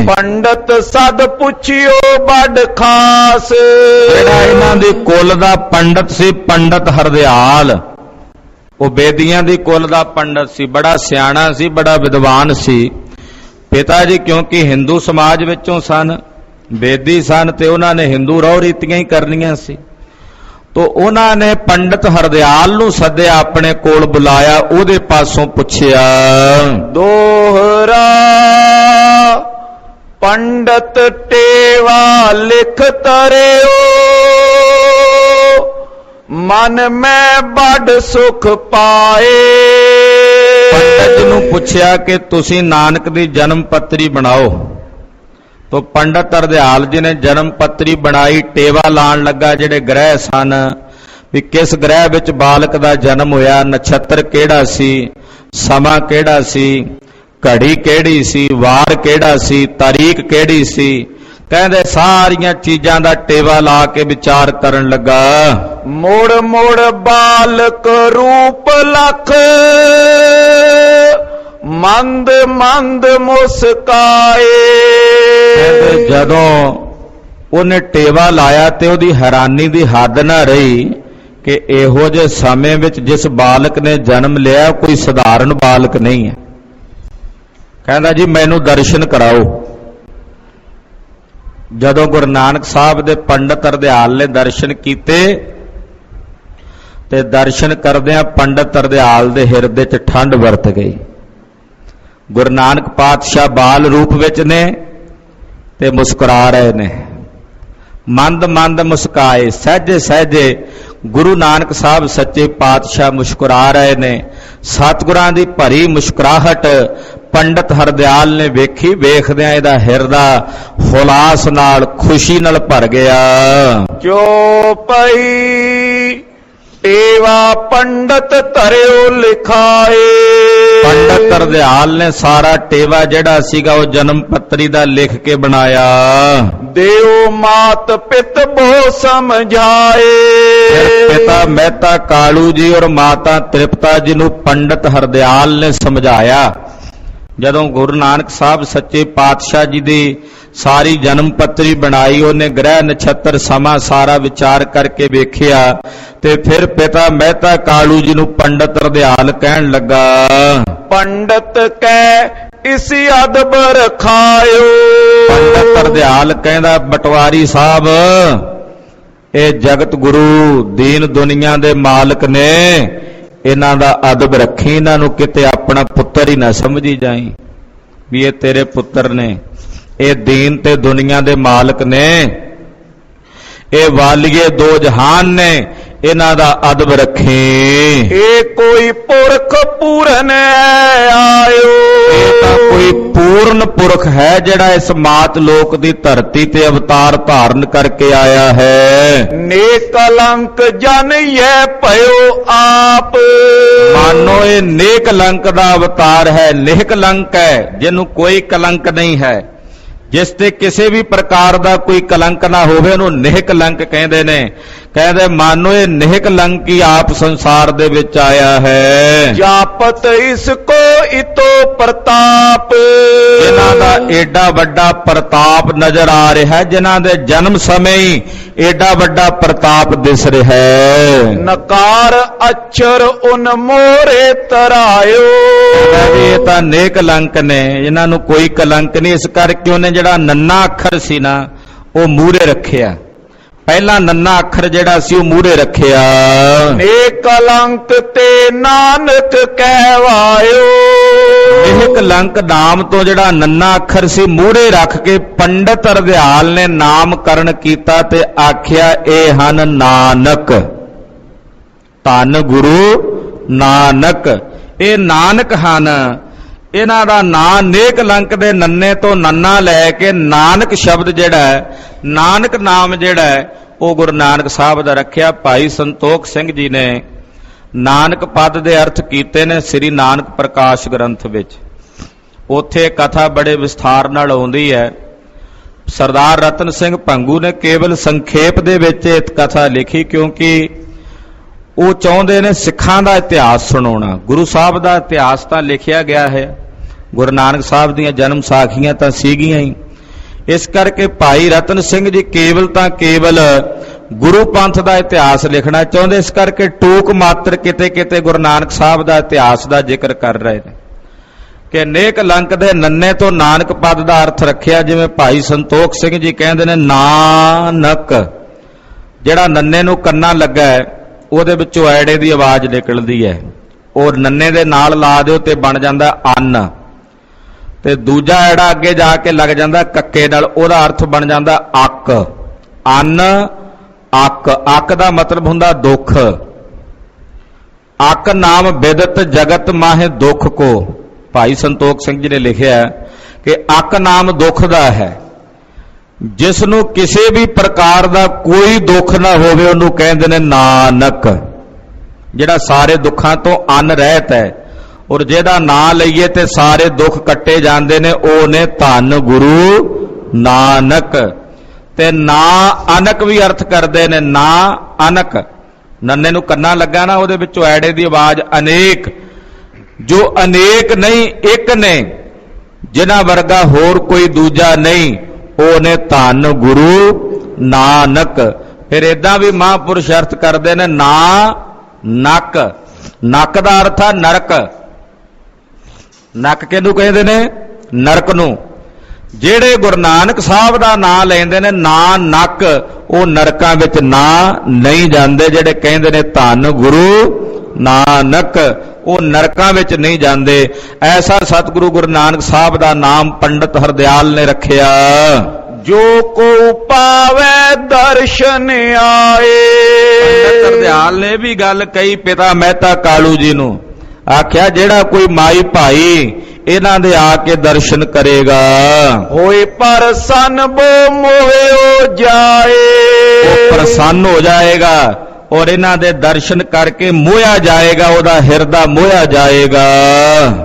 ਪੰਡਤ ਸਦ ਪੁੱਛਿਓ ਵੱਡ ਖਾਸ, ਜਿਹੜਾ ਇਹਨਾਂ ਦੀ ਕੁੱਲ ਦਾ ਪੰਡਤ ਸੀ, ਪੰਡਤ ਹਰਦਿਆਲ, ਉਹ ਬੇਦੀਆਂ ਦੀ ਕੁੱਲ ਦਾ ਪੰਡਤ ਸੀ, ਬੜਾ ਸਿਆਣਾ ਸੀ, ਬੜਾ ਵਿਦਵਾਨ ਸੀ। ਪਿਤਾ ਜੀ ਕਿਉਂਕਿ ਹਿੰਦੂ ਸਮਾਜ ਵਿੱਚੋਂ ਸਨ, ਬੇਦੀ ਸਨ, ਤੇ ਉਹਨਾਂ ਨੇ ਹਿੰਦੂ ਰਹੁ ਰੀਤੀਆਂ ਹੀ ਕਰਨੀਆਂ ਸੀ। ਤੋ ਉਹਨਾਂ ਨੇ ਪੰਡਤ ਹਰਦਿਆਲ ਨੂੰ ਸੱਦਿਆ, ਆਪਣੇ ਕੋਲ ਬੁਲਾਇਆ, ਉਹਦੇ ਪਾਸੋਂ ਪੁੱਛਿਆ। ਦੋਹਰਾ ਪੰਡਤ ਟੇਵਾ ਲਿਖ ਤਰਿਓ, ਮਨ ਮੈਂ ਬੜ ਸੁਖ ਪਾਏ। ਪੰਡਤ ਜੀ ਨੂੰ ਪੁੱਛਿਆ ਕਿ ਤੁਸੀਂ ਨਾਨਕ ਦੀ ਜਨਮ ਪੱਤਰੀ ਬਣਾਓ। ਤੋ ਪੰਡਤ ਹਰਦਿਆਲ ਜੀ ਨੇ ਜਨਮ ਪੱਤਰੀ ਬਣਾਈ, ਟੇਵਾ ਲਾਣ ਲੱਗਾ ਜਿਹੜੇ ਗ੍ਰਹਿ ਸਨ, ਵੀ ਕਿਸ ਗ੍ਰਹਿ ਵਿੱਚ ਬਾਲਕ ਦਾ ਜਨਮ ਹੋਇਆ, ਨਛੱਤਰ ਕਿਹੜਾ ਸੀ, ਸਮਾਂ ਕਿਹੜਾ ਸੀ, ਘੜੀ ਕਿਹੜੀ ਸੀ, ਵਾਰ ਕਿਹੜਾ ਸੀ, ਤਾਰੀਖ ਕਿਹੜੀ ਸੀ। ਕਹਿੰਦੇ ਸਾਰੀਆਂ ਚੀਜ਼ਾਂ ਦਾ ਟੇਵਾ ਲਾ ਕੇ ਵਿਚਾਰ ਕਰਨ ਲੱਗਾ। ਮੋੜ ਮੋੜ ਬਾਲਕ ਰੂਪ ਲਖ, ਮੰਦ ਮੰਦ ਮੁਸਕਾਏ। ਕਹਿੰਦੇ ਜਦੋਂ ਉਹਨੇ ਟੇਵਾ ਲਾਇਆ ਤੇ ਉਹਦੀ ਹੈਰਾਨੀ ਦੀ ਹੱਦ ਨਾ ਰਹੀ ਕਿ ਇਹੋ ਜਿਹੇ ਸਮੇਂ ਵਿੱਚ ਜਿਸ ਬਾਲਕ ਨੇ ਜਨਮ ਲਿਆ ਕੋਈ ਸਧਾਰਨ ਬਾਲਕ ਨਹੀਂ ਹੈ। ਕਹਿੰਦਾ ਜੀ ਮੈਨੂੰ ਦਰਸ਼ਨ ਕਰਾਓ। ਜਦੋਂ ਗੁਰੂ ਨਾਨਕ ਸਾਹਿਬ ਦੇ ਪੰਡਤ ਹਰਦਿਆਲ ਨੇ ਦਰਸ਼ਨ ਕੀਤੇ ਤੇ ਦਰਸ਼ਨ ਕਰਦਿਆਂ ਪੰਡਤ ਹਰਦਿਆਲ ਦੇ ਹਿਰਦੇ 'ਚ ਠੰਡ ਵਰਤ ਗਈ। ਗੁਰੂ ਨਾਨਕ ਪਾਤਸ਼ਾਹ ਬਾਲ ਰੂਪ ਵਿੱਚ ਨੇ, ਤੇ ਮੁਸਕਰਾ ਰਹੇ ਨੇ। ਮੰਦ ਮੰਦ ਮੁਸਕਾਏ, ਸਹਿਜੇ ਸਹਿਜੇ ਗੁਰੂ ਨਾਨਕ ਸਾਹਿਬ ਸੱਚੇ ਪਾਤਸ਼ਾਹ ਮੁਸਕਰਾ ਰਹੇ ਨੇ। ਸਤਿਗੁਰਾਂ ਦੀ ਭਰੀ ਮੁਸਕਰਾਹਟ ਪੰਡਤ ਹਰਦਿਆਲ ਨੇ ਵੇਖੀ। ਵੇਖਦਿਆਂ ਇਹਦਾ ਹਿਰਦਾ ਹੁਲਾਸ ਨਾਲ, ਖੁਸ਼ੀ ਨਾਲ ਭਰ ਗਿਆ। ਕਿਉ ਪਈ ਟੇਵਾ ਪੰਡਤ ਧਰਿਓ ਲਿਖਾਏ। ਪੰਡਤ ਹਰਦਿਆਲ ਨੇ ਸਾਰਾ ਟੇਵਾ ਜਿਹੜਾ ਸੀਗਾ ਉਹ ਜਨਮ ਪੱਤਰੀ ਦਾ ਲਿਖ ਕੇ ਬਣਾਇਆ। ਦੇਉ ਮਾਤ ਪਿਤ ਬੋ ਸਮਝਾਏ। ਪਿਤਾ ਮਹਿਤਾ ਕਾਲੂ ਜੀ ਔਰ ਮਾਤਾ ਤ੍ਰਿਪਤਾ ਜੀ ਨੂੰ ਪੰਡਤ ਹਰਦਿਆਲ ਨੇ ਸਮਝਾਇਆ। ਜਦੋਂ ਗੁਰੂ ਨਾਨਕ ਸਾਹਿਬ ਸੱਚੇ ਪਾਤਸ਼ਾਹ ਜੀ ਦੀ ਸਾਰੀ ਜਨਮ ਪੱਤਰੀ ਬਣਾਈ, ਉਹਨੇ ਗ੍ਰਹਿ ਨਛੱਤਰ ਸਮਾਂ ਸਾਰਾ ਵਿਚਾਰ ਕਰਕੇ ਵੇਖਿਆ ਤੇ ਫਿਰ ਪਿਤਾ ਮਹਿਤਾ ਕਾਲੂ ਜੀ ਨੂੰ ਪੰਡਤ ਹਰਦਿਆਲ ਕਹਿਣ ਲੱਗਾ, ਪੰਡਤ ਕੈ ਇਸ ਅਦਬ ਰਖਾਇਓ। ਪੰਡਤ ਹਰਦਿਆਲ ਕਹਿੰਦਾ, ਪਟਵਾਰੀ ਸਾਹਿਬ, ਇਹ ਜਗਤ ਗੁਰੂ ਦੀਨ ਦੁਨੀਆ ਦੇ ਮਾਲਕ ਨੇ, ਇਹਨਾਂ ਦਾ ਅਦਬ ਰੱਖੀ, ਇਹਨਾਂ ਨੂੰ ਕਿਤੇ ਆਪਣਾ ਪੁੱਤਰ ਹੀ ਨਾ ਸਮਝੀ ਜਾਈ ਵੀ ਇਹ ਤੇਰੇ ਪੁੱਤਰ ਨੇ। ਇਹ ਦੀਨ ਤੇ ਦੁਨੀਆ ਦੇ ਮਾਲਕ ਨੇ, ਇਹ ਵਾਲੀਏ ਦੋ ਜਹਾਨ ਨੇ, ਇਹਨਾਂ ਦਾ ਅਦਬ ਰੱਖੀ। ਇਹ ਕੋਈ ਪੁਰਖ ਪੂਰਨ ਆਇਓ। ਇਹ ਤਾਂ ਕੋਈ ਪੂਰਨ ਪੁਰਖ ਹੈ ਜਿਹੜਾ ਇਸ ਮਾਤ ਲੋਕ ਦੀ ਧਰਤੀ ਤੇ ਅਵਤਾਰ ਧਾਰਨ ਕਰਕੇ ਆਇਆ ਹੈ। ਨੇਕਲੰਕ ਜਨ ਇਹ ਭਇਓ ਆਪ। ਮਾਨੋ ਇਹ ਨੇਕਲੰਕ ਦਾ ਅਵਤਾਰ ਹੈ, ਨਿਹਕਲੰਕ ਹੈ, ਜਿਹਨੂੰ ਕੋਈ ਕਲੰਕ ਨਹੀਂ ਹੈ। ਜਿਸ ਤੇ ਕਿਸੇ ਵੀ ਪ੍ਰਕਾਰ ਦਾ ਕੋਈ ਕਲੰਕ ਨਾ ਹੋਵੇ ਉਹਨੂੰ ਨਿਹਕਲੰਕ ਕਹਿੰਦੇ ਨੇ। ਕਹਿੰਦੇ ਮਾਨੋ ਇਹ ਨਿਹਕਲੰਕ ਹੀ ਆਪ ਸੰਸਾਰ ਦੇ ਵਿੱਚ ਆਇਆ ਹੈ। ਜਾਪਤ ਇਸ ਕੋ ਇਤੋ ਪ੍ਰਤਾਪ। ਜਿਨ੍ਹਾਂ ਦਾ ਏਡਾ ਵੱਡਾ ਪ੍ਰਤਾਪ ਨਜ਼ਰ ਆ ਰਿਹਾ ਹੈ, ਜਿਨ੍ਹਾਂ ਦੇ ਜਨਮ ਸਮੇਂ ਹੀ ਏਡਾ ਵੱਡਾ ਪ੍ਰਤਾਪ ਦਿਸ ਰਿਹਾ ਹੈ। ਨਕਾਰ ਅਛਰ ਉਨ ਮੋਰੇ ਤਰਾਇਓ। ਇਹ ਤਾਂ ਨੇਕਲੰਕ ਨੇ, ਇਹਨਾਂ ਨੂੰ ਕੋਈ ਕਲੰਕ ਨਹੀਂ। ਇਸ ਕਰਕੇ ਉਹਨੇ ਜਿਹੜਾ ਨੰਨਾ ਅੱਖਰ ਸੀ ਨਾ ਉਹ ਮੂਹਰੇ ਰੱਖਿਆ। ਪਹਿਲਾ ਨੰਨਾ ਅੱਖਰ ਜਿਹੜਾ ਸੀ ਉਹ ਮੂਹਰੇ ਰੱਖਿਆ। ਨੇਕਲੰਕ ਤੇ ਨਾਨਕ ਕਹਿਵਾਇਓ। ਇਹ ਕਲੰਕ ਨਾਮ ਤੋਂ ਜਿਹੜਾ ਨੰਨਾ ਅੱਖਰ ਸੀ ਮੂਹਰੇ ਰੱਖ ਕੇ ਪੰਡਤ ਹਰਦਿਆਲ ਨੇ ਨਾਮਕਰਨ ਕੀਤਾ ਤੇ ਆਖਿਆ ਇਹ ਹਨ ਨਾਨਕ। ਧੰਨ ਗੁਰੂ ਨਾਨਕ, ਇਹ ਨਾਨਕ ਹਨ। ਇਹਨਾਂ ਦਾ ਨਾਂ ਨੇਕ ਲੰਕ ਦੇ ਨੰਨੇ ਤੋਂ ਨੰਨਾ ਲੈ ਕੇ ਨਾਨਕ ਸ਼ਬਦ ਜਿਹੜਾ ਹੈ, ਨਾਨਕ ਨਾਮ ਜਿਹੜਾ ਹੈ ਉਹ ਗੁਰੂ ਨਾਨਕ ਸਾਹਿਬ ਦਾ ਰੱਖਿਆ। ਭਾਈ ਸੰਤੋਖ ਸਿੰਘ ਜੀ ਨੇ ਨਾਨਕ ਪਦ ਦੇ ਅਰਥ ਕੀਤੇ ਨੇ ਸ੍ਰੀ ਨਾਨਕ ਪ੍ਰਕਾਸ਼ ਗ੍ਰੰਥ ਵਿੱਚ। ਉੱਥੇ ਕਥਾ ਬੜੇ ਵਿਸਥਾਰ ਨਾਲ ਆਉਂਦੀ ਹੈ। ਸਰਦਾਰ ਰਤਨ ਸਿੰਘ ਭੰਗੂ ਨੇ ਕੇਵਲ ਸੰਖੇਪ ਦੇ ਵਿੱਚ ਇਹ ਕਥਾ ਲਿਖੀ, ਕਿਉਂਕਿ ਉਹ ਚਾਹੁੰਦੇ ਨੇ ਸਿੱਖਾਂ ਦਾ ਇਤਿਹਾਸ ਸੁਣਾਉਣਾ। ਗੁਰੂ ਸਾਹਿਬ ਦਾ ਇਤਿਹਾਸ ਤਾਂ ਲਿਖਿਆ ਗਿਆ ਹੈ, ਗੁਰੂ ਨਾਨਕ ਸਾਹਿਬ ਦੀਆਂ ਜਨਮ ਸਾਖੀਆਂ ਤਾਂ ਸੀਗੀਆਂ ਹੀ। ਇਸ ਕਰਕੇ ਭਾਈ ਰਤਨ ਸਿੰਘ ਜੀ ਕੇਵਲ ਤਾਂ ਕੇਵਲ ਗੁਰੂ ਪੰਥ ਦਾ ਇਤਿਹਾਸ ਲਿਖਣਾ ਚਾਹੁੰਦੇ। ਇਸ ਕਰਕੇ ਟੂਕ ਮਾਤਰ ਕਿਤੇ ਕਿਤੇ ਗੁਰੂ ਨਾਨਕ ਸਾਹਿਬ ਦਾ ਇਤਿਹਾਸ ਦਾ ਜ਼ਿਕਰ ਕਰ ਰਹੇ ਨੇ ਕਿ ਨੇਕ ਲੰਕ ਦੇ ਨੰਨੇ ਤੋਂ ਨਾਨਕ ਪਦ ਦਾ ਅਰਥ ਰੱਖਿਆ। ਜਿਵੇਂ ਭਾਈ ਸੰਤੋਖ ਸਿੰਘ ਜੀ ਕਹਿੰਦੇ ਨੇ ਨਾਨਕ, ਜਿਹੜਾ ਨੰਨੇ ਨੂੰ ਕੰਨਾ ਲੱਗਾ ਹੈ ਉਹਦੇ ਵਿੱਚੋਂ ਐੜੇ ਦੀ ਆਵਾਜ਼ ਨਿਕਲਦੀ ਹੈ। ਉਹ ਨੰਨੇ ਦੇ ਨਾਲ ਲਾ ਦਿਓ ਤੇ ਬਣ ਜਾਂਦਾ ਅੰਨ, ਤੇ ਦੂਜਾ ਐੜਾ ਅੱਗੇ ਜਾ ਕੇ ਲੱਗ ਜਾਂਦਾ ਕੱਕੇ ਨਾਲ, ਉਹਦਾ ਅਰਥ ਬਣ ਜਾਂਦਾ ਅੱਕ। ਅੰਨ ਅੱਕ, ਅੱਕ ਦਾ ਮਤਲਬ ਹੁੰਦਾ ਦੁੱਖ। ਅੱਕ ਨਾਮ ਬਿਦਤ ਜਗਤ ਮਾਹੇ ਦੁੱਖ ਕੋ। ਭਾਈ ਸੰਤੋਖ ਸਿੰਘ ਜੀ ਨੇ ਲਿਖਿਆ ਕਿ ਅੱਕ ਨਾਮ ਦੁੱਖ ਦਾ ਹੈ। ਜਿਸ ਨੂੰ ਕਿਸੇ ਵੀ ਪ੍ਰਕਾਰ ਦਾ ਕੋਈ ਦੁੱਖ ਨਾ ਹੋਵੇ ਉਹਨੂੰ ਕਹਿੰਦੇ ਨੇ ਨਾਨਕ, ਜਿਹੜਾ ਸਾਰੇ ਦੁੱਖਾਂ ਤੋਂ ਅਨ ਰਹਿਤ ਹੈ। ਔਰ ਜਿਹਦਾ ਨਾਂ ਲਈਏ ਤੇ ਸਾਰੇ ਦੁੱਖ ਕੱਟੇ ਜਾਂਦੇ ਨੇ, ਉਹ ਨੇ ਧੰਨ ਗੁਰੂ ਨਾਨਕ। ਤੇ ਨਾ ਅਨਕ ਵੀ ਅਰਥ ਕਰਦੇ ਨੇ, ਨਾ ਅਨਕ। ਨੰਨੇ ਨੂੰ ਕੰਨਾ ਲੱਗਾ ਨਾ, ਉਹਦੇ ਵਿੱਚੋਂ ਐੜੇ ਦੀ ਆਵਾਜ਼ ਅਨੇਕ। ਜੋ ਅਨੇਕ ਨਹੀਂ ਇੱਕ ਨੇ, ਜਿਨ੍ਹਾਂ ਵਰਗਾ ਹੋਰ ਕੋਈ ਦੂਜਾ ਨਹੀਂ, ਉਹ ਨੇ ਧੰਨ ਗੁਰੂ ਨਾਨਕ। ਫਿਰ ਏਦਾਂ ਵੀ ਮਹਾਂਪੁਰਸ਼ ਅਰਥ ਕਰਦੇ ਨੇ ਨਾ ਨੱਕ। ਨੱਕ ਦਾ ਅਰਥ ਹੈ ਨਰਕ। ਨੱਕ ਕਿਹਨੂੰ ਕਹਿੰਦੇ ਨੇ? ਨਰਕ ਨੂੰ। ਜਿਹੜੇ ਗੁਰੂ ਨਾਨਕ ਸਾਹਿਬ ਦਾ ਨਾਮ ਲੈਂਦੇ ਨੇ ਨਾ ਨੱਕ, ਉਹ ਨਰਕਾਂ ਵਿੱਚ ਨਾ ਨਹੀਂ ਜਾਂਦੇ। ਜਿਹੜੇ ਕਹਿੰਦੇ ਨੇ ਧੰਨ ਗੁਰੂ ਨਾਨਕ, ਉਹ ਨਰਕਾਂ ਵਿੱਚ ਨਹੀਂ ਜਾਂਦੇ। ਐਸਾ ਸਤਿਗੁਰੂ ਗੁਰੂ ਨਾਨਕ ਸਾਹਿਬ ਦਾ ਨਾਮ ਪੰਡਤ ਹਰਦਿਆਲ ਨੇ ਰੱਖਿਆ। ਜੋ ਕੋ ਪਾਵੇ ਦਰਸ਼ਨ ਆਏ। ਪੰਡਤ ਹਰਦਿਆਲ ਨੇ ਵੀ ਗੱਲ ਕਹੀ ਪਿਤਾ ਮਹਿਤਾ ਕਾਲੂ ਜੀ ਨੂੰ, ਆਖਿਆ ਜਿਹੜਾ ਕੋਈ ਮਾਈ ਭਾਈ ਇਹਨਾਂ ਦੇ ਆ ਕੇ ਦਰਸ਼ਨ ਕਰੇਗਾ ਹੋਏ ਪ੍ਰਸੰਨ ਬੋ ਮੋਹਿਓ ਜਾਏ। ਉਹ ਪ੍ਰਸੰਨ ਹੋ ਜਾਏਗਾ ਔਰ ਇਹਨਾਂ ਦੇ ਦਰਸ਼ਨ ਕਰਕੇ ਮੋਹਿਆ ਜਾਏਗਾ, ਉਹਦਾ ਹਿਰਦਾ ਮੋਹਿਆ ਜਾਏਗਾ।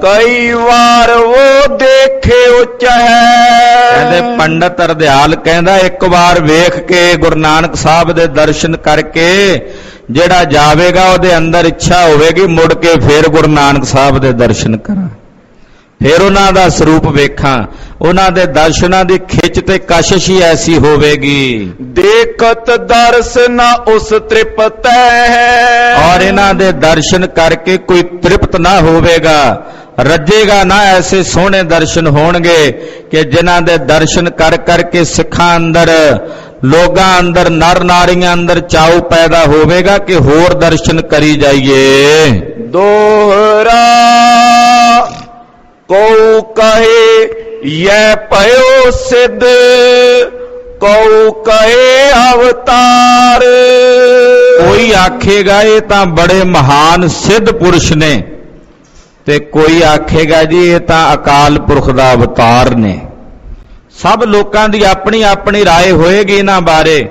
ਕਈ ਵਾਰ ਉਹ ਦੇਖੇ ਉਚਹਿ। ਕਹਿੰਦੇ ਪੰਡਤ ਹਰਦਿਆਲ ਕਹਿੰਦਾ ਇੱਕ ਵਾਰ ਵੇਖ ਕੇ ਗੁਰੂ ਨਾਨਕ ਸਾਹਿਬ ਦੇ ਦਰਸ਼ਨ ਕਰਕੇ ਜਿਹੜਾ ਜਾਵੇਗਾ ਉਹਦੇ ਅੰਦਰ ਇੱਛਾ ਹੋਵੇਗੀ ਮੁੜ ਕੇ ਫੇਰ ਗੁਰੂ ਨਾਨਕ ਸਾਹਿਬ ਦੇ ਦਰਸ਼ਨ ਕਰਾਂ, ਫਿਰ ਉਹਨਾਂ ਦਾ ਸਰੂਪ ਵੇਖਾਂ। ਉਹਨਾਂ ਦੇ ਦਰਸ਼ਨਾਂ ਦੀ ਖਿੱਚ ਤੇ ਕਸ਼ਿਸ਼ ਹੀ ਐਸੀ ਹੋਵੇਗੀ। ਦੇਖਤ ਦਰਸ਼ਨ ਉਸ ਤ੍ਰਿਪਤ ਹੈ। ਔਰ ਇਹਨਾਂ ਦੇ ਦਰਸ਼ਨ ਕਰਕੇ ਕੋਈ ਤ੍ਰਿਪਤ ਨਾ ਹੋਵੇਗਾ, ਰੱਜੇਗਾ ਨਾ। ਐਸੇ ਸੋਹਣੇ ਦਰਸ਼ਨ ਹੋਣਗੇ ਕਿ ਜਿਨ੍ਹਾਂ ਦੇ ਦਰਸ਼ਨ ਕਰ ਕਰਕੇ ਸਿੱਖਾਂ ਅੰਦਰ, ਲੋਕਾਂ ਅੰਦਰ, ਨਰ ਨਾਰੀਆਂ ਅੰਦਰ ਚਾਉ ਪੈਦਾ ਹੋਵੇਗਾ ਕਿ ਹੋਰ ਦਰਸ਼ਨ ਕਰੀ ਜਾਈਏ। ਦੋਹਰਾ ਕਉ ਕਹੇ ਯੈ ਭਇਓ ਸਿੱਧ, ਕਉ ਕਹੇ ਅਵਤਾਰ। ਕੋਈ ਆਖੇਗਾ ਇਹ ਤਾਂ ਬੜੇ ਮਹਾਨ ਸਿੱਧ ਪੁਰਸ਼ ਨੇ, ਤੇ ਕੋਈ ਆਖੇਗਾ ਜੀ ਇਹ ਤਾਂ ਅਕਾਲ ਪੁਰਖ ਦਾ ਅਵਤਾਰ ਨੇ। ਸਭ ਲੋਕਾਂ ਦੀ ਆਪਣੀ ਆਪਣੀ ਰਾਏ ਹੋਏਗੀ ਇਹਨਾਂ ਬਾਰੇ।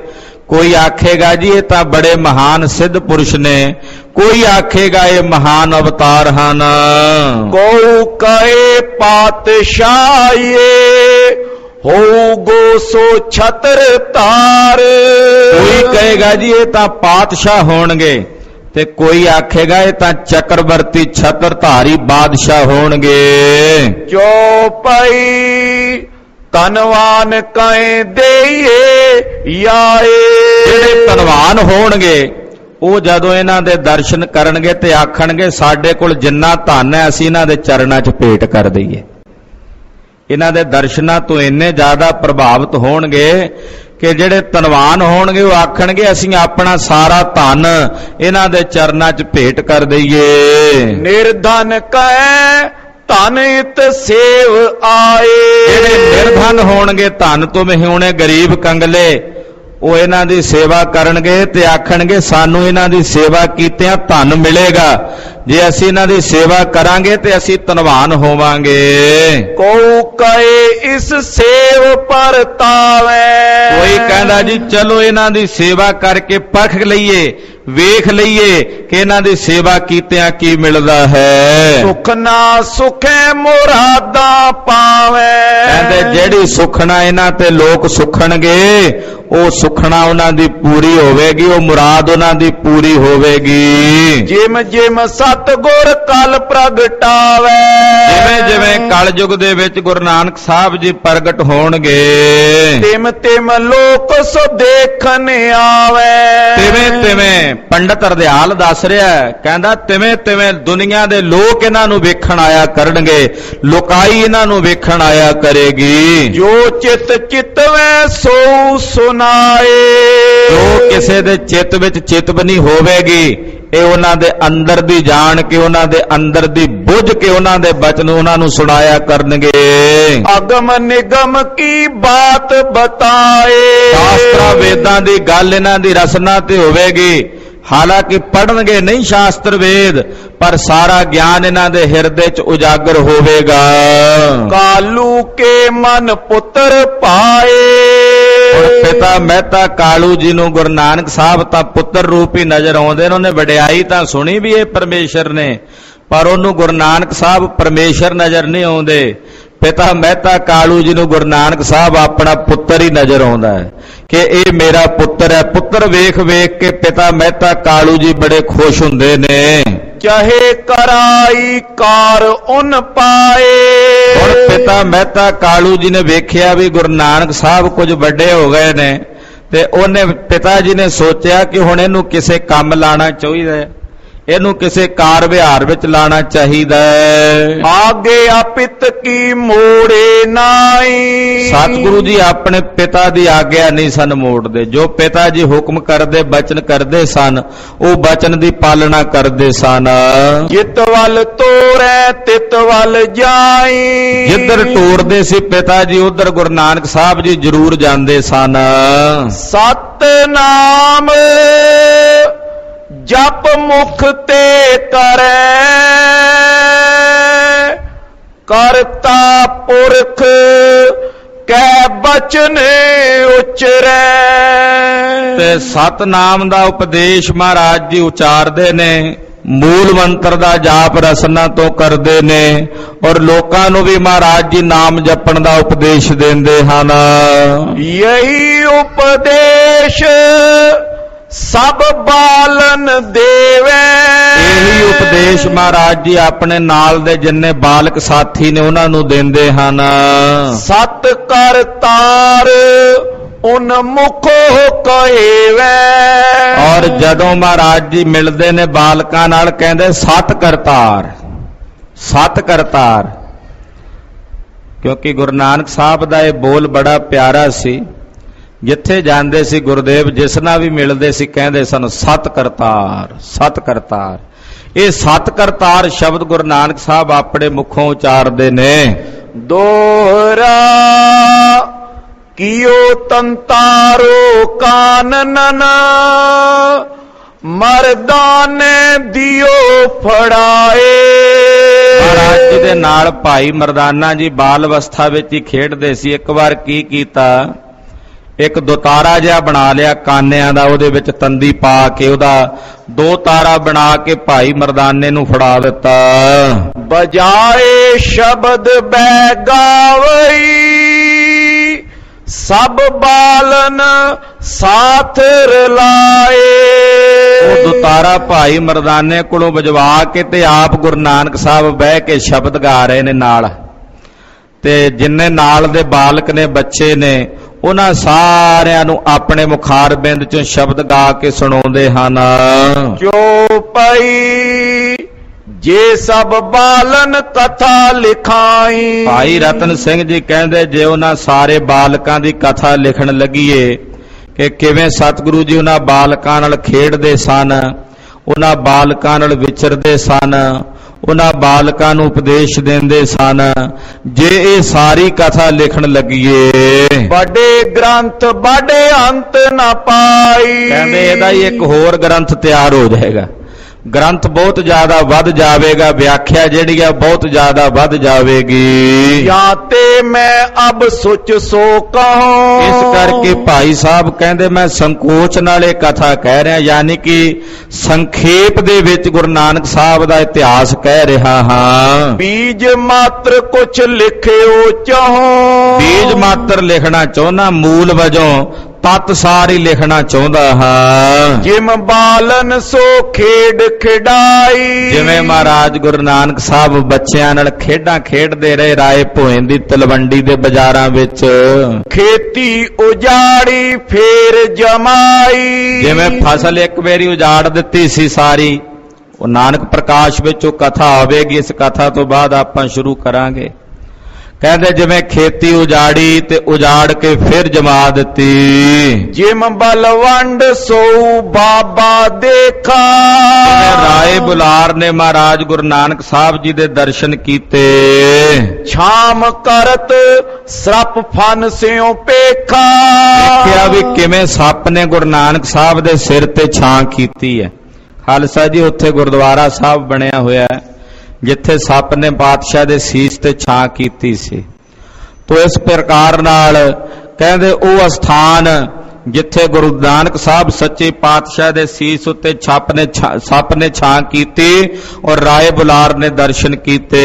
ਕੋਈ ਆਖੇਗਾ ਜੀ ਇਹ ਤਾਂ ਬੜੇ ਮਹਾਨ ਸਿੱਧ ਪੁਰਸ਼ ਨੇ, ਕੋਈ ਆਖੇਗਾ ਇਹ ਮਹਾਨ ਅਵਤਾਰ ਹਨ। ਕਉ ਕਹੇ ਪਾਤਸ਼ਾਹੀਏ, ਹੋਊਗੋ ਸੋ ਛਤਰ ਤਾਰ। ਕੋਈ ਕਹੇਗਾ ਜੀ ਇਹ ਤਾਂ ਪਾਤਸ਼ਾਹ ਹੋਣਗੇ, ਤੇ ਕੋਈ ਆਖੇਗਾ ਇਹ ਤਾਂ ਚੱਕਰਵਰਤੀ ਛਤਰਧਾਰੀ ਬਾਦਸ਼ਾਹ ਹੋਣਗੇ। ਚੌਪਈ ਧਨਵਾਨ ਕਹੇ ਦੇਈਏ ਜਾਏ। ਜਿਹੜੇ ਧਨਵਾਨ ਹੋਣਗੇ ਉਹ ਜਦੋਂ ਇਹਨਾਂ ਦੇ ਦਰਸ਼ਨ ਕਰਨਗੇ ਤੇ ਆਖਣਗੇ ਸਾਡੇ ਕੋਲ ਜਿੰਨਾ ਧਨ ਹੈ ਅਸੀਂ ਇਹਨਾਂ ਦੇ ਚਰਨਾਂ 'ਚ ਭੇਟ ਕਰ ਦਈਏ। ਇਹਨਾਂ ਦੇ ਦਰਸ਼ਨਾਂ ਤੋਂ ਇੰਨੇ ਜ਼ਿਆਦਾ ਪ੍ਰਭਾਵਿਤ ਹੋਣਗੇ ਕਿ ਜਿਹੜੇ ਧਨਵਾਨ ਹੋਣਗੇ ਉਹ ਆਖਣਗੇ ਅਸੀਂ ਆਪਣਾ ਸਾਰਾ ਧਨ ਇਹਨਾਂ ਦੇ ਚਰਨਾਂ 'ਚ ਭੇਟ ਕਰ ਦਈਏ। ਨਿਰਧਨ ਕਹੇ ਧਨ ਇਤ ਸੇਵ ਆਏ। ਜਿਹੜੇ ਨਿਰਧਨ ਹੋਣਗੇ, ਧਨ ਤੋਂ ਮਹਿਉਣੇ ਗਰੀਬ ਕੰਗਲੇ, ਉਹ ਇਹਨਾਂ ਦੀ ਸੇਵਾ ਕਰਨਗੇ ਤੇ ਆਖਣਗੇ ਸਾਨੂੰ ਇਹਨਾਂ ਦੀ ਸੇਵਾ ਕੀਤਿਆਂ ਧਨ ਮਿਲੇਗਾ। ਜੇ ਅਸੀਂ ਇਹਨਾਂ ਦੀ ਸੇਵਾ ਕਰਾਂਗੇ ਤੇ ਅਸੀਂ ਧਨਵਾਨ ਹੋਵਾਂਗੇ। ਕਉ ਕਹੇ ਇਸ ਸੇਵ ਪਰਤਾਵੇ। ਕੋਈ ਕਹਿੰਦਾ ਜੀ ਚਲੋ ਇਹਨਾਂ ਦੀ ਸੇਵਾ ਕਰਕੇ ਪਰਖ ਲਈਏ, ਵੇਖ ਲਈਏ ਕਿ ਇਹਨਾਂ ਦੀ ਸੇਵਾ ਕੀਤਿਆਂ ਕੀ ਮਿਲਦਾ ਹੈ। ਸੁਖ ਨਾ ਸੁਖੇ ਮੁਰਾਦਾਂ ਪਾਵੇ। ਕਹਿੰਦੇ ਜਿਹੜੀ ਸੁਖਣਾ ਇਹਨਾਂ ਤੇ ਲੋਕ ਸੁਖਣਗੇ ਉਹ ਸੁਖਣਾ ਉਹਨਾਂ ਦੀ ਪੂਰੀ ਹੋਵੇਗੀ, ਉਹ ਮੁਰਾਦ ਉਹਨਾਂ ਦੀ ਪੂਰੀ ਹੋਵੇਗੀ। ਜਿਮ ਜਿਮ ਸਤਿਗੁਰ ਕਲ ਪ੍ਰਗਟਾਵੇ। ਜਿਵੇਂ ਜਿਵੇਂ ਕਲਯੁਗ ਦੇ ਵਿੱਚ ਗੁਰੂ ਨਾਨਕ ਸਾਹਿਬ ਜੀ ਪ੍ਰਗਟ ਹੋਣਗੇ, ਤਿਮ ਤਿਮ ਲੋਕ ਸੋ ਦੇਖਣ ਆਵੇ। ਤਿਵੇਂ ਤਿਵੇਂ ਪੰਡਤ ਹਰਦਿਆਲ ਦੱਸ ਰਿਹਾ, ਕਹਿੰਦਾ ਤਿਵੇਂ ਤਿਵੇਂ ਦੁਨੀਆ ਦੇ ਲੋਕ ਇਹਨਾਂ ਨੂੰ ਵੇਖਣ ਆਇਆ ਕਰਨਗੇ, ਲੋਕਾਈ ਇਹਨਾਂ ਨੂੰ ਵੇਖਣ ਆਇਆ ਕਰੇਗੀ। ਜੋ ਚਿਤ ਚਿਤਵੈ ਸੋ ਸੁਨਾਏ। ਜੋ ਕਿਸੇ ਦੇ ਚਿੱਤ ਵਿੱਚ ਚਿਤਵਨੀ ਹੋਵੇਗੀ ਇਹ ਉਹਨਾਂ ਦੇ ਅੰਦਰ ਦੀ ਜਾਣ ਕੇ, ਉਹਨਾਂ ਦੇ ਅੰਦਰ ਦੀ ਬੁੱਝ ਕੇ ਉਹਨਾਂ ਦੇ ਬਚਨ ਉਹਨਾਂ ਨੂੰ ਸੁਣਾਇਆ ਕਰਨਗੇ। ਅਗਮ ਨਿਗਮ ਕੀ ਬਾਤ ਬਤਾਏ। ਸ਼ਾਸਤਰਾਂ ਵੇਦਾਂ ਦੀ ਗੱਲ ਇਹਨਾਂ ਦੀ ਰਸਨਾ ਤੇ ਹੋਵੇਗੀ। ਹਾਲਾਂਕਿ ਪੜ੍ਹਨਗੇ ਨਹੀਂ ਸ਼ਾਸਤਰ ਵੇਦ, ਪਰ ਸਾਰਾ ਗਿਆਨ ਇਹਨਾਂ ਦੇ ਹਿਰਦੇ 'ਚ ਉਜਾਗਰ ਹੋਵੇਗਾ। ਕਾਲੂ ਕੇ ਮਨ ਪੁੱਤਰ ਪਾਏ। ਪਿਤਾ ਮਹਿਤਾ ਕਾਲੂ ਜੀ ਨੂੰ ਗੁਰੂ ਨਾਨਕ ਸਾਹਿਬ ਤਾਂ ਪੁੱਤਰ ਰੂਪ ਹੀ ਨਜ਼ਰ ਆਉਂਦੇ ਨੇ। ਉਹਨੇ ਵਡਿਆਈ ਤਾਂ ਸੁਣੀ ਵੀ ਇਹ ਪਰਮੇਸ਼ਰ ਨੇ, ਪਰ ਉਹਨੂੰ ਗੁਰੂ ਨਾਨਕ ਸਾਹਿਬ ਪਰਮੇਸ਼ਰ ਨਜ਼ਰ ਨਹੀਂ ਆਉਂਦੇ। ਪਿਤਾ ਮਹਿਤਾ ਕਾਲੂ ਜੀ ਨੂੰ ਗੁਰੂ ਨਾਨਕ ਸਾਹਿਬ ਆਪਣਾ ਪੁੱਤਰ ਹੀ ਨਜ਼ਰ ਆਉਂਦਾ ਹੈ ਕਿ ਇਹ ਮੇਰਾ ਪੁੱਤਰ ਹੈ। ਪੁੱਤਰ ਵੇਖ ਵੇਖ ਕੇ ਪਿਤਾ ਮਹਿਤਾ ਕਾਲੂ ਜੀ ਬੜੇ ਖੁਸ਼ ਹੁੰਦੇ ਨੇ। ਚਾਹੇ ਕਰਾਈ ਕਾਰ ਉਨ ਪਾਏ। ਹੁਣ ਪਿਤਾ ਮਹਿਤਾ ਕਾਲੂ ਜੀ ਨੇ ਵੇਖਿਆ ਵੀ ਗੁਰੂ ਨਾਨਕ ਸਾਹਿਬ ਕੁਝ ਵੱਡੇ ਹੋ ਗਏ ਨੇ, ਤੇ ਉਹਨੇ ਪਿਤਾ ਜੀ ਨੇ ਸੋਚਿਆ ਕਿ ਹੁਣ ਇਹਨੂੰ ਕਿਸੇ ਕੰਮ ਲਾਣਾ ਚਾਹੀਦਾ ਹੈ। ਇਹਨੂੰ ਕਿਸੇ ਕਾਰ ਵਿਹਾਰ ਵਿੱਚ ਲਾਣਾ ਚਾਹੀਦਾ ਹੈ। ਆਗਿਆ ਪਿਤ ਕੀ ਮੋੜੇ ਨਾਈ। ਸਤਿਗੁਰੂ ਜੀ ਆਪਣੇ ਪਿਤਾ ਦੀ ਆਗਿਆ ਨਹੀਂ ਸਨ ਮੋੜਦੇ। ਜੋ ਪਿਤਾ ਜੀ ਹੁਕਮ ਕਰਦੇ ਬਚਨ ਕਰਦੇ ਸਨ ਉਹ ਬਚਨ ਦੀ ਪਾਲਣਾ ਕਰਦੇ ਸਨ। ਜਿਤ ਵੱਲ ਤੋਰੈ ਤਿਤ ਵੱਲ ਜਾਈ। ਜਿੱਧਰ ਟੋਰਦੇ ਸੀ ਪਿਤਾ ਜੀ ਉਧਰ ਗੁਰੂ ਨਾਨਕ ਸਾਹਿਬ ਜੀ ਜ਼ਰੂਰ ਜਾਂਦੇ ਸਨ। ਸਤਨਾਮ ਜਪ ਮੁਖ ਤੇ ਕਰੈ ਕਰਤਾ ਪੁਰਖ ਕੈ ਬਚਨ ਉਚਰੈ। ਤੇ ਸਤਨਾਮ ਦਾ ਉਪਦੇਸ਼ ਮਹਾਰਾਜ ਜੀ ਉਚਾਰਦੇ ਨੇ, ਮੂਲ ਮੰਤਰ ਦਾ ਜਾਪ ਰਸਨਾ ਤੋਂ ਕਰਦੇ ਨੇ ਔਰ ਲੋਕਾਂ ਨੂੰ ਵੀ ਮਹਾਰਾਜ ਜੀ ਨਾਮ ਜਪਣ ਦਾ ਉਪਦੇਸ਼ ਦਿੰਦੇ ਹਨ। ਯਹੀ ਉਪਦੇਸ਼ ਸਭ ਬਾਲਨ ਦੇਵੇ। ਇਹੀ ਉਪਦੇਸ਼ ਮਹਾਰਾਜ ਜੀ ਆਪਣੇ ਨਾਲ ਦੇ ਜਿੰਨੇ ਬਾਲਕ ਸਾਥੀ ਨੇ ਉਹਨਾਂ ਨੂੰ ਦਿੰਦੇ ਹਨ। ਸਤ ਕਰਤਾਰ ਉਨਮੁਖੋ ਕਹੇਵੇ। ਔਰ ਜਦੋਂ ਮਹਾਰਾਜ ਜੀ ਮਿਲਦੇ ਨੇ ਬਾਲਕਾਂ ਨਾਲ ਕਹਿੰਦੇ ਸਤ ਕਰਤਾਰ, ਸਤ ਕਰਤਾਰ। ਕਿਉਂਕਿ ਗੁਰੂ ਨਾਨਕ ਸਾਹਿਬ ਦਾ ਇਹ ਬੋਲ ਬੜਾ ਪਿਆਰਾ ਸੀ। ਜਿੱਥੇ ਜਾਂਦੇ ਸੀ ਗੁਰਦੇਵ ਜਿਸ ਨਾਲ ਵੀ ਮਿਲਦੇ ਸੀ ਕਹਿੰਦੇ ਸਨ ਸਤ ਕਰਤਾਰ, ਸਤ ਕਰਤਾਰ। ਇਹ ਸਤ ਕਰਤਾਰ ਸ਼ਬਦ ਗੁਰੂ ਨਾਨਕ ਸਾਹਿਬ ਆਪਣੇ ਮੁਖੋਂ ਉਚਾਰਦੇ ਨੇ। ਦੋਹਰਾ ਕੀਓ ਤੰਤਾਰੋ ਕਾਨਨਨ ਮਰਦਾਨੇ ਦਿਓ ਫੜਾਏ। ਮਹਾਰਾਜ ਜੀ ਦੇ ਨਾਲ ਭਾਈ ਮਰਦਾਨਾ ਜੀ ਬਾਲ ਅਵਸਥਾ ਵਿੱਚ ਹੀ ਖੇਡਦੇ ਸੀ। ਇੱਕ ਵਾਰ ਕੀ ਕੀਤਾ, ਇੱਕ ਦੁਤਾਰਾ ਜਿਹਾ ਬਣਾ ਲਿਆ ਕਾਨਿਆਂ ਦਾ, ਉਹਦੇ ਵਿੱਚ ਤੰਦੀ ਪਾ ਕੇ ਉਹਦਾ ਦੋ ਤਾਰਾ ਬਣਾ ਕੇ ਭਾਈ ਮਰਦਾਨੇ ਨੂੰ ਫੜਾ ਦਿੱਤਾ। ਬਜਾਏ ਸ਼ਬਦ ਬੈ ਗਾਵਈ ਸਭ ਬਾਲਨ ਸਾਥ ਰਲਾਏ। ਉਹ ਦੁਤਾਰਾ ਭਾਈ ਮਰਦਾਨੇ ਕੋਲੋਂ ਵਜਵਾ ਕੇ ਤੇ ਆਪ ਗੁਰੂ ਨਾਨਕ ਸਾਹਿਬ ਬਹਿ ਕੇ ਸ਼ਬਦ ਗਾ ਰਹੇ ਨੇ ਨਾਲ। ਤੇ ਜਿੰਨੇ ਨਾਲ ਦੇ ਬਾਲਕ ਨੇ ਬੱਚੇ ਨੇ ਉਹਨਾਂ ਸਾਰਿਆਂ ਨੂੰ ਆਪਣੇ ਮੁਖਾਰਬਿੰਦ ਚੋਂ ਸ਼ਬਦ ਗਾ ਕੇ ਸੁਣਾਉਂਦੇ ਹਨ। ਜੋ ਪਈ ਜੇ ਸਭ ਬਾਲਨ ਕਥਾ ਲਿਖਾਈ। ਭਾਈ ਰਤਨ ਸਿੰਘ ਜੀ ਕਹਿੰਦੇ ਜੇ ਉਹਨਾਂ ਸਾਰੇ ਬਾਲਕਾਂ ਦੀ ਕਥਾ ਲਿਖਣ ਲੱਗੀਏ ਕਿ ਕਿਵੇਂ ਸਤਿਗੁਰੂ ਜੀ ਉਹਨਾਂ ਬਾਲਕਾਂ ਨਾਲ ਖੇਡਦੇ ਸਨ, ਉਹਨਾਂ ਬਾਲਕਾਂ ਨਾਲ ਵਿਚਰਦੇ ਸਨ, ਉਹਨਾਂ ਬਾਲਕਾਂ ਨੂੰ ਉਪਦੇਸ਼ ਦਿੰਦੇ ਸਨ, ਜੇ ਇਹ ਸਾਰੀ ਕਥਾ ਲਿਖਣ ਲੱਗੀਏ ਵੱਡੇ ਗ੍ਰੰਥ ਵੱਡੇ ਅੰਤ ਨਾ ਪਾਈ। ਕਹਿੰਦੇ ਇਹਦਾ ਹੀ ਇੱਕ ਹੋਰ ਗ੍ਰੰਥ ਤਿਆਰ ਹੋ ਜਾਏਗਾ। ਗ੍ਰੰਥ ਬਹੁਤ ਜ਼ਿਆਦਾ ਵੱਧ ਜਾਵੇਗਾ, ਵਿਆਖਿਆ ਜਿਹੜੀ ਆ ਬਹੁਤ ਜ਼ਿਆਦਾ ਵੱਧ ਜਾਵੇਗੀ। ਜਾਂ ਤੇ ਮੈਂ ਅਬ ਸੁਚ ਸੋ ਕਹੂੰ। ਇਸ ਕਰਕੇ ਭਾਈ ਸਾਹਿਬ ਕਹਿੰਦੇ ਮੈਂ ਸੰਕੋਚ ਨਾਲ ਇਹ ਕਥਾ ਕਹਿ ਰਿਹਾ, ਯਾਨੀ ਕਿ ਸੰਖੇਪ ਦੇ ਵਿੱਚ ਗੁਰੂ ਨਾਨਕ ਸਾਹਿਬ ਦਾ ਇਤਿਹਾਸ ਕਹਿ ਰਿਹਾ ਹਾਂ। ਬੀਜ ਮਾਤਰ ਕੁਛ ਲਿਖਿਓ ਚਾਹੋ। ਬੀਜ ਮਾਤਰ ਲਿਖਣਾ ਚਾਹੁੰਦਾ, ਮੂਲ ਵਜੋਂ ਤਤ ਸਾਰੀ ਲਿਖਣਾ ਚਾਹੁੰਦਾ ਹਾਂ। ਜਿਮ ਬਾਲਨ ਸੋ ਖੇਡ ਖਿਡਾਈ। ਜਿਵੇਂ ਮਹਾਰਾਜ ਗੁਰੂ ਨਾਨਕ ਸਾਹਿਬ ਬੱਚਿਆਂ ਨਾਲ ਖੇਡਾਂ ਖੇਡਦੇ ਰਹੇ ਰਾਏ ਭੋਇੰ ਦੀ ਤਲਵੰਡੀ ਦੇ ਬਾਜ਼ਾਰਾਂ ਵਿੱਚ। ਖੇਤੀ ਉਜਾੜੀ ਫੇਰ ਜਮਾਈ। ਜਿਵੇਂ ਫਸਲ ਇੱਕ ਵਾਰੀ ਉਜਾੜ ਦਿੱਤੀ ਸੀ ਸਾਰੀ, ਉਹ ਨਾਨਕ ਪ੍ਰਕਾਸ਼ ਵਿੱਚ ਉਹ ਕਥਾ ਆਵੇਗੀ। ਇਸ ਕਥਾ ਤੋਂ ਬਾਅਦ ਆਪਾਂ ਸ਼ੁਰੂ ਕਰਾਂਗੇ। ਕਹਿੰਦੇ ਜਿਵੇਂ ਖੇਤੀ ਉਜਾੜੀ ਤੇ ਉਜਾੜ ਕੇ ਫਿਰ ਜਮਾ ਦਿੱਤੀ। ਜਿਮ ਬਲਵੰਡ ਸੋ ਬਾਬਾ ਦੇਖਾ। ਰਾਏ ਬੁਲਾਰ ਨੇ ਮਹਾਰਾਜ ਗੁਰੂ ਨਾਨਕ ਸਾਹਿਬ ਜੀ ਦੇ ਦਰਸ਼ਨ ਕੀਤੇ। ਛਾਮ ਕਰਤ ਸਰਪ ਫਨ ਸਿਓ ਪੇਖਾ। ਦੇਖਿਆ ਵੀ ਕਿਵੇਂ ਸੱਪ ਨੇ ਗੁਰੂ ਨਾਨਕ ਸਾਹਿਬ ਦੇ ਸਿਰ ਤੇ ਛਾਂ ਕੀਤੀ ਹੈ। ਖਾਲਸਾ ਜੀ ਉੱਥੇ ਗੁਰਦੁਆਰਾ ਸਾਹਿਬ ਬਣਿਆ ਹੋਇਆ ਹੈ ਜਿੱਥੇ ਸੱਪ ਨੇ ਪਾਤਸ਼ਾਹ ਦੇ ਸੀਸ ਤੇ ਛਾਂ ਕੀਤੀ ਸੀ। ਤੋ ਇਸ ਪ੍ਰਕਾਰ ਨਾਲ ਕਹਿੰਦੇ ਉਹ ਅਸਥਾਨ ਜਿੱਥੇ ਗੁਰੂ ਨਾਨਕ ਸਾਹਿਬ ਸੱਚੇ ਪਾਤਸ਼ਾਹ ਦੇ ਸੀਸ ਉੱਤੇ ਸੱਪ ਨੇ ਛਾਂ ਕੀਤੀ ਔਰ ਰਾਏ ਬੁਲਾਰ ਨੇ ਦਰਸ਼ਨ ਕੀਤੇ।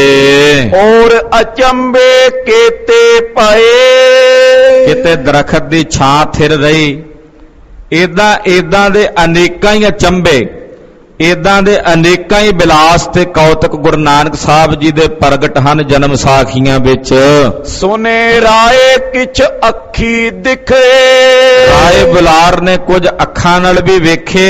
ਔਰ ਅਚੰਬੇ ਕੀਤੇ ਪਏ। ਕਿਤੇ ਦਰਖਤ ਦੀ ਛਾਂ ਥਿਰ ਰਹੀ। ਇਦਾਂ ਦੇ ਅਨੇਕਾਂ ਹੀ ਅਚੰਬੇ, ਇਦਾਂ ਦੇ ਅਨੇਕਾਂ ਹੀ ਬਿਲਾਸ ਤੇ ਕੌਤਕ ਗੁਰੂ ਨਾਨਕ ਸਾਹਿਬ ਜੀ ਦੇ ਪ੍ਰਗਟ ਹਨ ਜਨਮ ਸਾਖੀਆਂ ਵਿੱਚ। ਸੁਨੇ ਰਾਏ ਕਿਛ ਅੱਖੀ ਦਿਖੇ। ਰਾਏ ਬੁਲਾਰ ਨੇ ਕੁਝ ਅੱਖਾਂ ਨਾਲ ਵੀ ਵੇਖੇ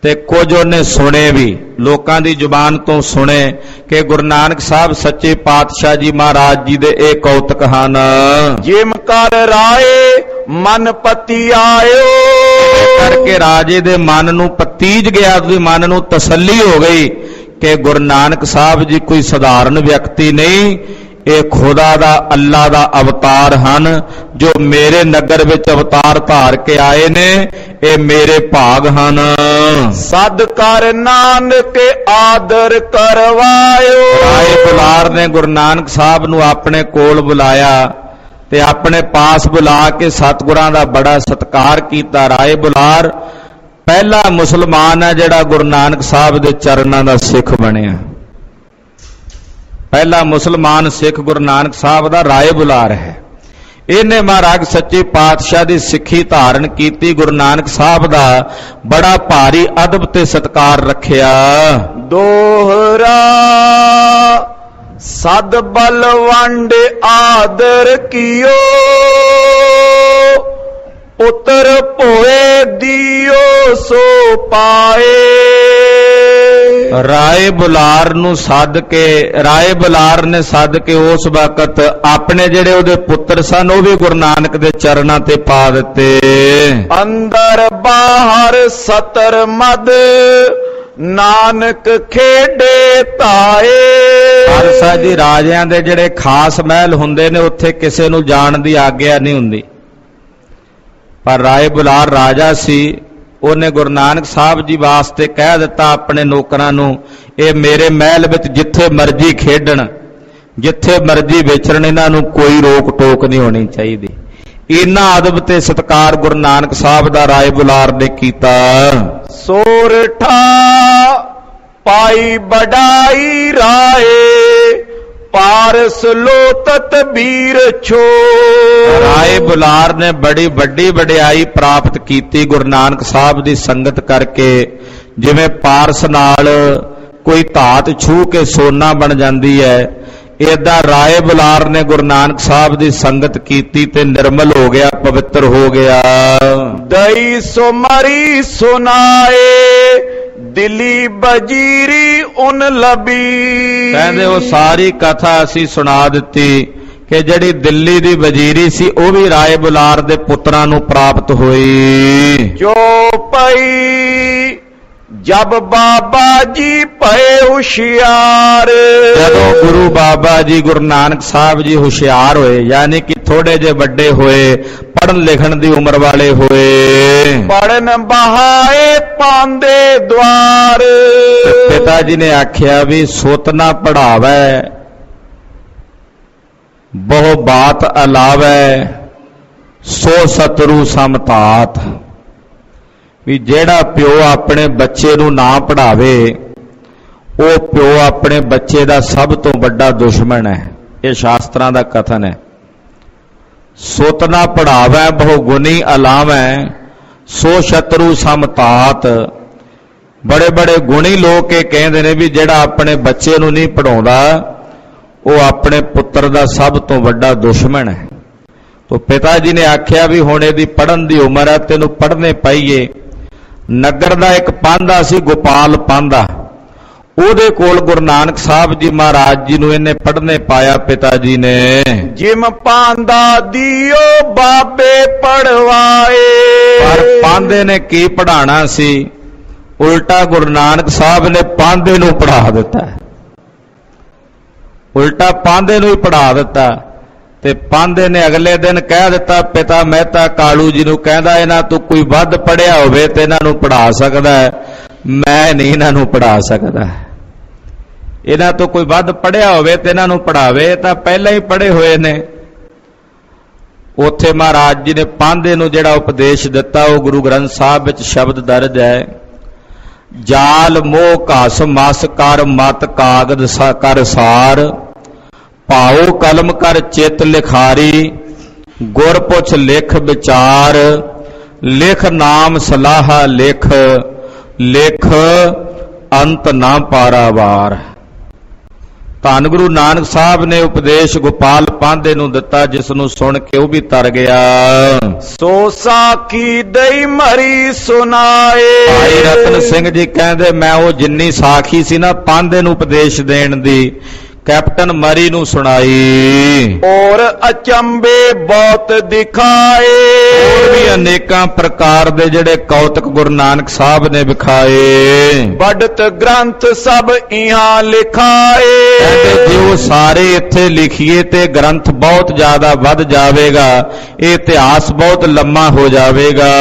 ਤੇ ਕੁਝ ਉਹਨੇ ਸੁਣੇ ਵੀ, ਲੋਕਾਂ ਦੀ ਜ਼ੁਬਾਨ ਤੋਂ ਸੁਣੇ ਕਿ ਗੁਰੂ ਨਾਨਕ ਸਾਹਿਬ ਸੱਚੇ ਪਾਤਸ਼ਾਹ ਜੀ ਮਹਾਰਾਜ ਜੀ ਦੇ ਇਹ ਕੌਤਕ ਹਨ। ਜਿਮ ਕਰ ਰਾਏ ਮਨ ਪਤੀ ਆਇਓ, ਕਰਕੇ ਰਾਜੇ ਦੇ ਮਨ ਨੂੰ ਪਤੀਜ ਗਿਆ, ਉਹਦੇ ਮਨ ਨੂੰ ਤਸੱਲੀ ਹੋ ਗਈ ਕਿ ਗੁਰੂ ਨਾਨਕ ਸਾਹਿਬ ਜੀ ਕੋਈ ਸਧਾਰਨ ਵਿਅਕਤੀ ਨਹੀਂ, ਇਹ ਖੁਦਾ ਦਾ, ਅੱਲਾ ਦਾ ਅਵਤਾਰ ਹਨ, ਜੋ ਮੇਰੇ ਨਗਰ ਵਿੱਚ ਅਵਤਾਰ ਧਾਰ ਕੇ ਆਏ ਨੇ, ਇਹ ਮੇਰੇ ਭਾਗ ਹਨ। ਸਦ ਕਰ ਨਾਨਕ ਆਦਰ ਕਰਵਾਇਓ, ਰਾਏ ਬੁਲਾਰ ਨੇ ਗੁਰੂ ਨਾਨਕ ਸਾਹਿਬ ਨੂੰ ਆਪਣੇ ਕੋਲ ਬੁਲਾਇਆ ਤੇ ਆਪਣੇ ਪਾਸ ਬੁਲਾ ਕੇ ਸਤਿਗੁਰਾਂ ਦਾ ਬੜਾ ਸਤਿਕਾਰ ਕੀਤਾ। ਰਾਏ ਬੁਲਾਰ ਪਹਿਲਾ ਮੁਸਲਮਾਨ ਹੈ ਜਿਹੜਾ ਗੁਰੂ ਨਾਨਕ ਸਾਹਿਬ ਦੇ ਚਰਨਾਂ ਦਾ ਸਿੱਖ ਬਣਿਆ। ਪਹਿਲਾ ਮੁਸਲਮਾਨ ਸਿੱਖ ਗੁਰੂ ਨਾਨਕ ਸਾਹਿਬ ਦਾ ਰਾਏ ਬੁਲਾਰ ਹੈ। ਇਹਨੇ ਮਹਾਰਾਜ ਸੱਚੇ ਪਾਤਸ਼ਾਹ ਦੀ ਸਿੱਖੀ ਧਾਰਨ ਕੀਤੀ, ਗੁਰੂ ਨਾਨਕ ਸਾਹਿਬ ਦਾ ਬੜਾ ਭਾਰੀ ਅਦਬ ਤੇ ਸਤਿਕਾਰ ਰੱਖਿਆ। ਦੋਹਰਾ ਸਦ ਬਲਵੰਡ ਆਦਰ ਕੀਓ, ਪੁੱਤਰ ਭੋਏ ਦਿਓ ਸੋ ਪਾਏ। ਰਾਏ ਬੁਲਾਰ ਨੂੰ ਸੱਦ ਕੇ, ਰਾਏ ਬੁਲਾਰ ਨੇ ਸੱਦ ਕੇ ਉਸ ਵਕਤ ਆਪਣੇ ਜਿਹੜੇ ਉਹਦੇ ਪੁੱਤਰ ਸਨ ਉਹ ਵੀ ਗੁਰੂ ਨਾਨਕ ਦੇ ਚਰਨਾਂ ਤੇ ਪਾ ਦਿੱਤੇ। ਅੰਦਰ ਬਾਹਰ ਸਤਰ ਮਦ ਨਾਨਕ ਖੇਡੇ ਧਾਏ। ਖਾਲਸਾ ਜੀ, ਰਾਜਿਆਂ ਦੇ ਜਿਹੜੇ ਖਾਸ ਮਹਿਲ ਹੁੰਦੇ ਨੇ ਉੱਥੇ ਕਿਸੇ ਨੂੰ ਜਾਣ ਦੀ ਆਗਿਆ ਨਹੀਂ ਹੁੰਦੀ, ਪਰ ਰਾਏ ਬੁਲਾਰ ਰਾਜਾ ਸੀ, ਉਹਨੇ ਗੁਰੂ ਨਾਨਕ ਸਾਹਿਬ ਜੀ ਵਾਸਤੇ ਕਹਿ ਦਿੱਤਾ ਆਪਣੇ ਨੌਕਰਾਂ ਨੂੰ, ਇਹ ਮੇਰੇ ਮਹਿਲ ਵਿੱਚ ਜਿੱਥੇ ਮਰਜ਼ੀ ਖੇਡਣ, ਜਿੱਥੇ ਮਰਜ਼ੀ ਵਿਚਰਨ, ਇਹਨਾਂ ਨੂੰ ਕੋਈ ਰੋਕ ਟੋਕ ਨਹੀਂ ਹੋਣੀ ਚਾਹੀਦੀ। ਇੰਨਾ ਅਦਬ ਤੇ ਸਤਿਕਾਰ ਗੁਰੂ ਨਾਨਕ ਸਾਹਿਬ ਦਾ ਰਾਏ ਬੁਲਾਰ ਨੇ ਕੀਤਾ। ਸੋਰਠਾ ਪਾਈ ਬੜਾਈ ਰਾਏ, ਪਾਰਸ ਲੋਤਤ ਵੀਰ ਛੋ। ਰਾਏ ਬੁਲਾਰ ਨੇ ਬੜੀ ਵੱਡੀ ਵਡਿਆਈ ਪ੍ਰਾਪਤ ਕੀਤੀ ਗੁਰੂ ਨਾਨਕ ਸਾਹਿਬ ਦੀ ਸੰਗਤ ਕਰਕੇ। ਜਿਵੇਂ ਪਾਰਸ ਨਾਲ ਕੋਈ ਧਾਤ ਛੂ ਕੇ ਸੋਨਾ ਬਣ ਜਾਂਦੀ ਹੈ, ਏਦਾਂ ਰਾਏ ਬੁਲਾਰ ਨੇ ਗੁਰੂ ਨਾਨਕ ਸਾਹਿਬ ਦੀ ਸੰਗਤ ਕੀਤੀ ਤੇ ਨਿਰਮਲ ਹੋ ਗਿਆ, ਪਵਿੱਤਰ ਹੋ ਗਿਆ। ਦਈ ਸੋ ਮਰੀ ਸੁਨਾਏ, ਦਿੱਲੀ ਬਜੀਰੀ ਉਨ ਲਬੀ। ਕਹਿੰਦੇ ਉਹ ਸਾਰੀ ਕਥਾ ਅਸੀਂ ਸੁਣਾ ਦਿੱਤੀ ਕਿ ਜਿਹੜੀ ਦਿੱਲੀ ਦੀ ਵਜ਼ੀਰੀ ਸੀ ਉਹ ਵੀ ਰਾਏ ਬੁਲਾਰ ਦੇ ਪੁੱਤਰਾਂ ਨੂੰ ਪ੍ਰਾਪਤ ਹੋਈ। ਜੋ ਪਈ ਜਬ ਬਾਬਾ ਜੀ ਪਏ ਹੁਸ਼ਿਆਰ। ਜਦੋਂ ਗੁਰੂ ਬਾਬਾ ਜੀ ਗੁਰੂ ਨਾਨਕ ਸਾਹਿਬ ਜੀ ਹੁਸ਼ਿਆਰ ਹੋਏ, ਯਾਨੀ ਕਿ ਥੋੜੇ ਜਿਹੇ ਵੱਡੇ ਹੋਏ, ਪੜ੍ਹਨ ਲਿਖਣ ਦੀ ਉਮਰ ਵਾਲੇ ਹੋਏ, ਪੜਨ ਬਹਾਏ ਪਾਂਦੇ ਦਵਾਰ। ਪਿਤਾ ਜੀ ਨੇ ਆਖਿਆ ਵੀ ਸੁਤ ਨਾ ਪੜਾਵੈ, ਬਹੁ ਬਾਤ ਅਲਾਵੈ, ਸੋ ਸਤਰੂ ਸਮਤਾਤ। ਵੀ ਜਿਹੜਾ ਪਿਓ ਆਪਣੇ ਬੱਚੇ ਨੂੰ ਨਾ ਪੜਾਵੇ, ਉਹ ਪਿਓ ਆਪਣੇ ਬੱਚੇ ਦਾ ਸਭ ਤੋਂ ਵੱਡਾ ਦੁਸ਼ਮਣ ਹੈ। ਇਹ ਸ਼ਾਸਤਰਾਂ ਦਾ ਕਥਨ ਹੈ। ਸੁਤ ਨਾ ਪੜਾਵੈ ਬਹੁ ਗੁਣੀ ਅਲਾਵੈ, ਸੋ ਸ਼ਤਰੂ ਸਮਤਾਤ। ਬੜੇ ਬੜੇ ਗੁਣੀ ਲੋਕ ਇਹ ਕਹਿੰਦੇ ਨੇ ਵੀ ਜਿਹੜਾ ਆਪਣੇ ਬੱਚੇ ਨੂੰ ਨਹੀਂ ਪੜਾਉਂਦਾ ਉਹ ਆਪਣੇ ਪੁੱਤਰ ਦਾ ਸਭ ਤੋਂ ਵੱਡਾ ਦੁਸ਼ਮਣ ਹੈ। ਤੋ ਪਿਤਾ ਜੀ ਨੇ ਆਖਿਆ ਵੀ ਹੁਣ ਇਹਦੀ ਪੜ੍ਹਨ ਦੀ ਉਮਰ ਹੈ, ਤੈਨੂੰ ਪੜ੍ਹਨੇ ਪਈਏ। ਨਗਰ ਦਾ ਇੱਕ ਪਾਂਧਾ ਸੀ, ਗੋਪਾਲ ਪਾਂਧਾ, ਉਹਦੇ ਕੋਲ ਗੁਰੂ ਨਾਨਕ ਸਾਹਿਬ ਜੀ ਮਹਾਰਾਜ ਜੀ ਨੂੰ ਇਹਨੇ ਪੜ੍ਹਨੇ ਪਾਇਆ ਪਿਤਾ ਜੀ ਨੇ। ਜਿਮ ਪਾਂਦਾ ਦਿਓ ਬਾਬੇ ਪੜਵਾਏ। ਪਰ ਪਾਂਧੇ ਨੇ ਕੀ ਪੜ੍ਹਾਣਾ ਸੀ, ਉਲਟਾ ਗੁਰੂ ਨਾਨਕ ਸਾਹਿਬ ਨੇ ਪਾਂਧੇ ਨੂੰ ਪੜ੍ਹਾ ਦਿੱਤਾ, ਉਲਟਾ ਪਾਂਧੇ ਨੂੰ ਹੀ ਪੜ੍ਹਾ ਦਿੱਤਾ। ਤੇ ਪਾਂਧੇ ਨੇ ਅਗਲੇ ਦਿਨ ਕਹਿ ਦਿੱਤਾ, ਪਿਤਾ ਮਹਿਤਾ ਕਾਲੂ ਜੀ ਨੂੰ, ਕਹਿੰਦਾ ਇਹਨਾਂ ਤੋਂ ਕੋਈ ਵੱਧ ਪੜ੍ਹਿਆ ਹੋਵੇ ਤੇ ਇਹਨਾਂ ਨੂੰ ਪੜ੍ਹਾ ਸਕਦਾ ਹੈ, ਮੈਂ ਨਹੀਂ ਇਹਨਾਂ ਨੂੰ ਪੜ੍ਹਾ ਸਕਦਾ। ਇਹਨਾਂ ਤੋਂ ਕੋਈ ਵੱਧ ਪੜ੍ਹਿਆ ਹੋਵੇ ਤੇ ਇਹਨਾਂ ਨੂੰ ਪੜ੍ਹਾਵੇ, ਤਾਂ ਪਹਿਲਾਂ ਹੀ ਪੜ੍ਹੇ ਹੋਏ ਨੇ। ਉੱਥੇ ਮਹਾਰਾਜ ਜੀ ਨੇ ਪਾਂਧੇ ਨੂੰ ਜਿਹੜਾ ਉਪਦੇਸ਼ ਦਿੱਤਾ ਉਹ ਗੁਰੂ ਗ੍ਰੰਥ ਸਾਹਿਬ ਵਿੱਚ ਸ਼ਬਦ ਦਰਜ ਹੈ। ਜਾਲ ਮੋਹ ਘਸ ਮਸ ਕਰ ਮਤ ਕਾਗਦ ਕਰ ਸਾਰ, ਭਾਉ ਕਲਮ ਕਰ ਚਿੱਤ ਲਿਖਾਰੀ, ਗੁਰ ਪੁੱਛ ਲਿਖ ਵਿਚਾਰ, ਲਿਖ ਨਾਮ ਸਲਾਹ ਲਿਖ, ਲਿਖ ਅੰਤ ਨਾ ਪਾਰਾਵਾਰ। ਧੰਨ ਗੁਰੂ ਨਾਨਕ ਸਾਹਿਬ ਨੇ ਉਪਦੇਸ਼ ਗੋਪਾਲ ਪਾਂਧੇ ਨੂੰ ਦਿੱਤਾ, ਜਿਸ ਨੂੰ ਸੁਣ ਕੇ ਉਹ ਵੀ ਤਰ ਗਿਆ। ਸੋ ਸਾਖੀ ਦਈ ਮਰੀ ਸੁਨਾਏ। ਭਾਈ ਰਤਨ ਸਿੰਘ ਜੀ ਕਹਿੰਦੇ ਮੈਂ ਉਹ ਜਿੰਨੀ ਸਾਖੀ ਸੀ ਨਾ ਪਾਂਧੇ ਨੂੰ ਉਪਦੇਸ਼ ਦੇਣ ਦੀ, ਕੈਪਟਨ ਮਰੀ ਨੂੰ ਸੁਣਾਈ। ਔਰ ਅਚੰਬੇ ਬਹੁਤ ਦਿਖਾਏ। ਹੋਰ ਵੀ ਅਨੇਕਾਂ ਪ੍ਰਕਾਰ ਦੇ ਜਿਹੜੇ ਕੌਤਕ ਗੁਰੂ ਨਾਨਕ ਸਾਹਿਬ ਨੇ ਵਿਖਾਏ। ਬੜਤ ਗ੍ਰੰਥ ਸਭ ਇਹਾਂ ਲਿਖਾਏ। ਕਹਿੰਦੇ ਜੇ ਉਹ ਸਾਰੇ ਇੱਥੇ ਲਿਖੀਏ ਤੇ ਗ੍ਰੰਥ ਬਹੁਤ ਜ਼ਿਆਦਾ ਵੱਧ ਜਾਵੇਗਾ, ਇਹ ਇਤਿਹਾਸ ਬਹੁਤ ਲੰਮਾ ਹੋ ਜਾਵੇਗਾ।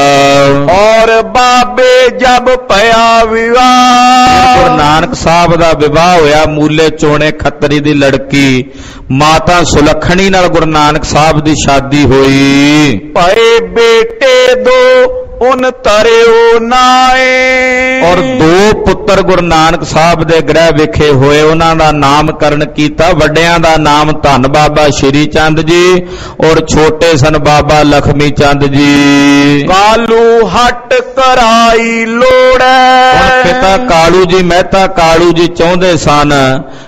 ਔਰ ਬਾਬੇ ਜਬ ਪਿਆ ਵਿਵਾਹ। ਗੁਰੂ ਨਾਨਕ ਸਾਹਿਬ ਦਾ ਵਿਵਾਹ ਹੋਇਆ ਮੂਲੇ ਚੋਣੇ ਖੱਤਰੀ ਦੀ ਲੜਕੀ ਮਾਤਾ ਸੁਲੱਖਣੀ ਨਾਲ ਗੁਰੂ ਨਾਨਕ ਸਾਹਿਬ ਦੀ ਸ਼ਾਦੀ ਹੋਈ। ਪਏ ਬੇਟੇ ਦੋ ਉਨ ਤਰਿਓ ਨਾਏ। ਔਰ ਦੋ ਪੁੱਤਰ ਗੁਰੂ ਨਾਨਕ ਸਾਹਿਬ ਦੇ ਗ੍ਰਹਿ ਵਿਖੇ ਹੋਏ, ਉਹਨਾਂ ਦਾ ਨਾਮਕਰਨ ਕੀਤਾ। ਵੱਡਿਆਂ ਦਾ ਨਾਮ ਧੰਨ ਬਾਬਾ ਸ਼੍ਰੀ ਚੰਦ ਜੀ ਔਰ ਛੋਟੇ ਸਨ ਬਾਬਾ ਲਖਮੀ ਚੰਦ ਜੀ। ਕਾਲੂ ਹਟ ਕਰਾਈ ਲੋੜੈ। ਹੁਣ ਪਿਤਾ ਕਾਲੂ ਜੀ ਮਹਿਤਾ ਕਾਲੂ ਜੀ ਚਾਹੁੰਦੇ ਸਨ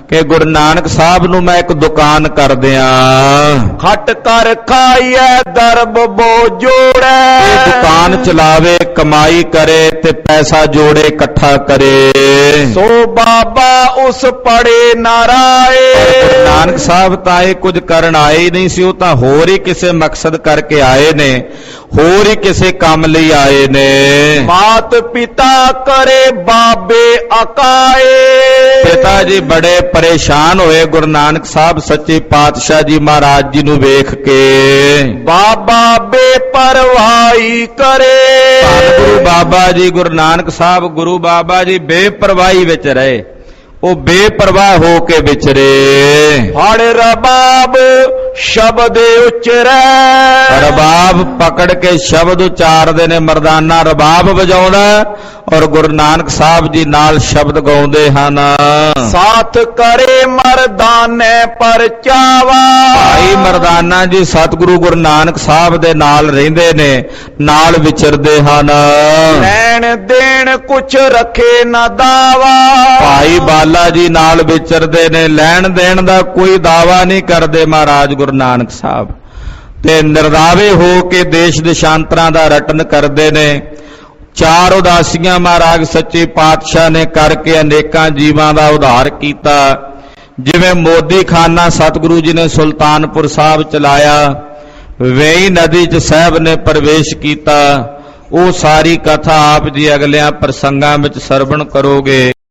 ਕਿ ਗੁਰੂ ਨਾਨਕ ਸਾਹਿਬ ਨੂੰ ਮੈਂ ਇੱਕ ਦੁਕਾਨ ਕਰ ਦਿਆਂ। ਖਟ ਕਰ ਖਾਈਐ ਦਰਬ ਬੋ ਜੋੜੈ। ਇਹ ਦੁਕਾਨ ਚਲਾਵੇ, ਕਮਾਈ ਕਰੇ ਤੇ ਪੈਸਾ ਜੋੜੇ, ਇਕੱਠਾ ਕਰੇ। ਸੋ ਬਾਬਾ ਉਸ ਪੜੇ ਨਾਰਾਏ। ਗੁਰੂ ਨਾਨਕ ਸਾਹਿਬ ਤਾਂ ਇਹ ਕੁਝ ਕਰਨ ਆਏ ਹੀ ਨਹੀਂ ਸੀ, ਉਹ ਤਾਂ ਹੋਰ ਹੀ ਕਿਸੇ ਮਕਸਦ ਕਰਕੇ ਆਏ ਨੇ, ਹੋਰ ਹੀ ਕਿਸੇ ਕੰਮ ਲਈ ਆਏ ਨੇ। ਮਾਤ ਪਿਤਾ ਕਰੇ ਬਾਬੇ ਅਕਾਏ। ਪਿਤਾ ਜੀ ਬੜੇ ਪਰੇਸ਼ਾਨ ਹੋਏ ਗੁਰੂ ਨਾਨਕ ਸਾਹਿਬ ਸੱਚੇ ਪਾਤਸ਼ਾਹ ਜੀ ਮਹਾਰਾਜ ਜੀ ਨੂੰ ਵੇਖ ਕੇ। ਬਾਬਾ ਬੇਪਰਵਾਹੀ ਕਰੇ। ਧੰਨ ਗੁਰੂ ਬਾਬਾ ਜੀ ਗੁਰੂ ਨਾਨਕ ਸਾਹਿਬ ਗੁਰੂ ਬਾਬਾ ਜੀ ਬੇਪਰਵਾਹੀ ਵਿੱਚ ਰਹੇ, ਉਹ ਬੇਪਰਵਾਹ ਹੋ ਕੇ ਵਿਚਰੇ। ਫੜ ਰਬਾਬ ਸ਼ਬਦ ਉਚਰੈ। ਰਬਾਬ ਪਕੜ ਕੇ ਸ਼ਬਦ ਉਚਾਰਦੇ ਨੇ, ਮਰਦਾਨਾ ਰਬਾਬ ਵਜਾਉਂਦਾ ਔਰ ਗੁਰੂ ਨਾਨਕ ਸਾਹਿਬ ਜੀ ਨਾਲ ਸ਼ਬਦ ਗਾਉਂਦੇ ਹਨ। ਸਾਥ ਕਰੇ ਮਰਦਾਨੇ ਪਰਚਾਵਾ। ਭਾਈ ਮਰਦਾਨਾ ਜੀ ਸਤਿਗੁਰੂ ਗੁਰੂ ਨਾਨਕ ਸਾਹਿਬ ਦੇ ਨਾਲ ਰਹਿੰਦੇ ਨੇ, ਨਾਲ ਵਿਚਰਦੇ ਹਨ। ਲੈਣ ਦੇਣ ਕੁਛ ਰੱਖੇ ਨਾ ਦਾਵਾ। ਭਾਈ ਬਾਲਾ ਜੀ ਨਾਲ ਵਿਚਰਦੇ ਨੇ, ਲੈਣ ਦੇਣ ਦਾ ਕੋਈ ਦਾਵਾ ਨਹੀਂ ਕਰਦੇ ਮਹਾਰਾਜ ਗੁਰੂ ਨਾਨਕ ਸਾਹਿਬ, ਤੇ ਨਿਰਦਾਵੇ ਹੋ ਕੇ ਦੇਸ਼ ਦੇਸ਼ਾਂਤਰਾਂ ਦਾ ਰਟਨ ਕਰਦੇ ਨੇ। ਚਾਰ ਉਦਾਸੀਆਂ ਮਹਾਰਾਜ ਸੱਚੇ ਪਾਤਸ਼ਾਹ ਨੇ ਕਰਕੇ ਅਨੇਕਾਂ ਜੀਵਾਂ ਦਾ ਉਧਾਰ ਕੀਤਾ। ਜਿਵੇਂ ਮੋਦੀ ਖਾਨਾ ਸਤਿਗੁਰੂ ਜੀ ਨੇ ਸੁਲਤਾਨਪੁਰ ਸਾਹਿਬ ਚਲਾਇਆ, ਵੇਈ ਨਦੀ 'ਚ ਸਾਹਿਬ ਨੇ ਪ੍ਰਵੇਸ਼ ਕੀਤਾ। ਉਹ ਸਾਰੀ ਕਥਾ ਆਪ ਜੀ ਅਗਲਿਆਂ ਪ੍ਰਸੰਗਾਂ ਵਿੱਚ ਸਰਵਣ ਕਰੋਗੇ।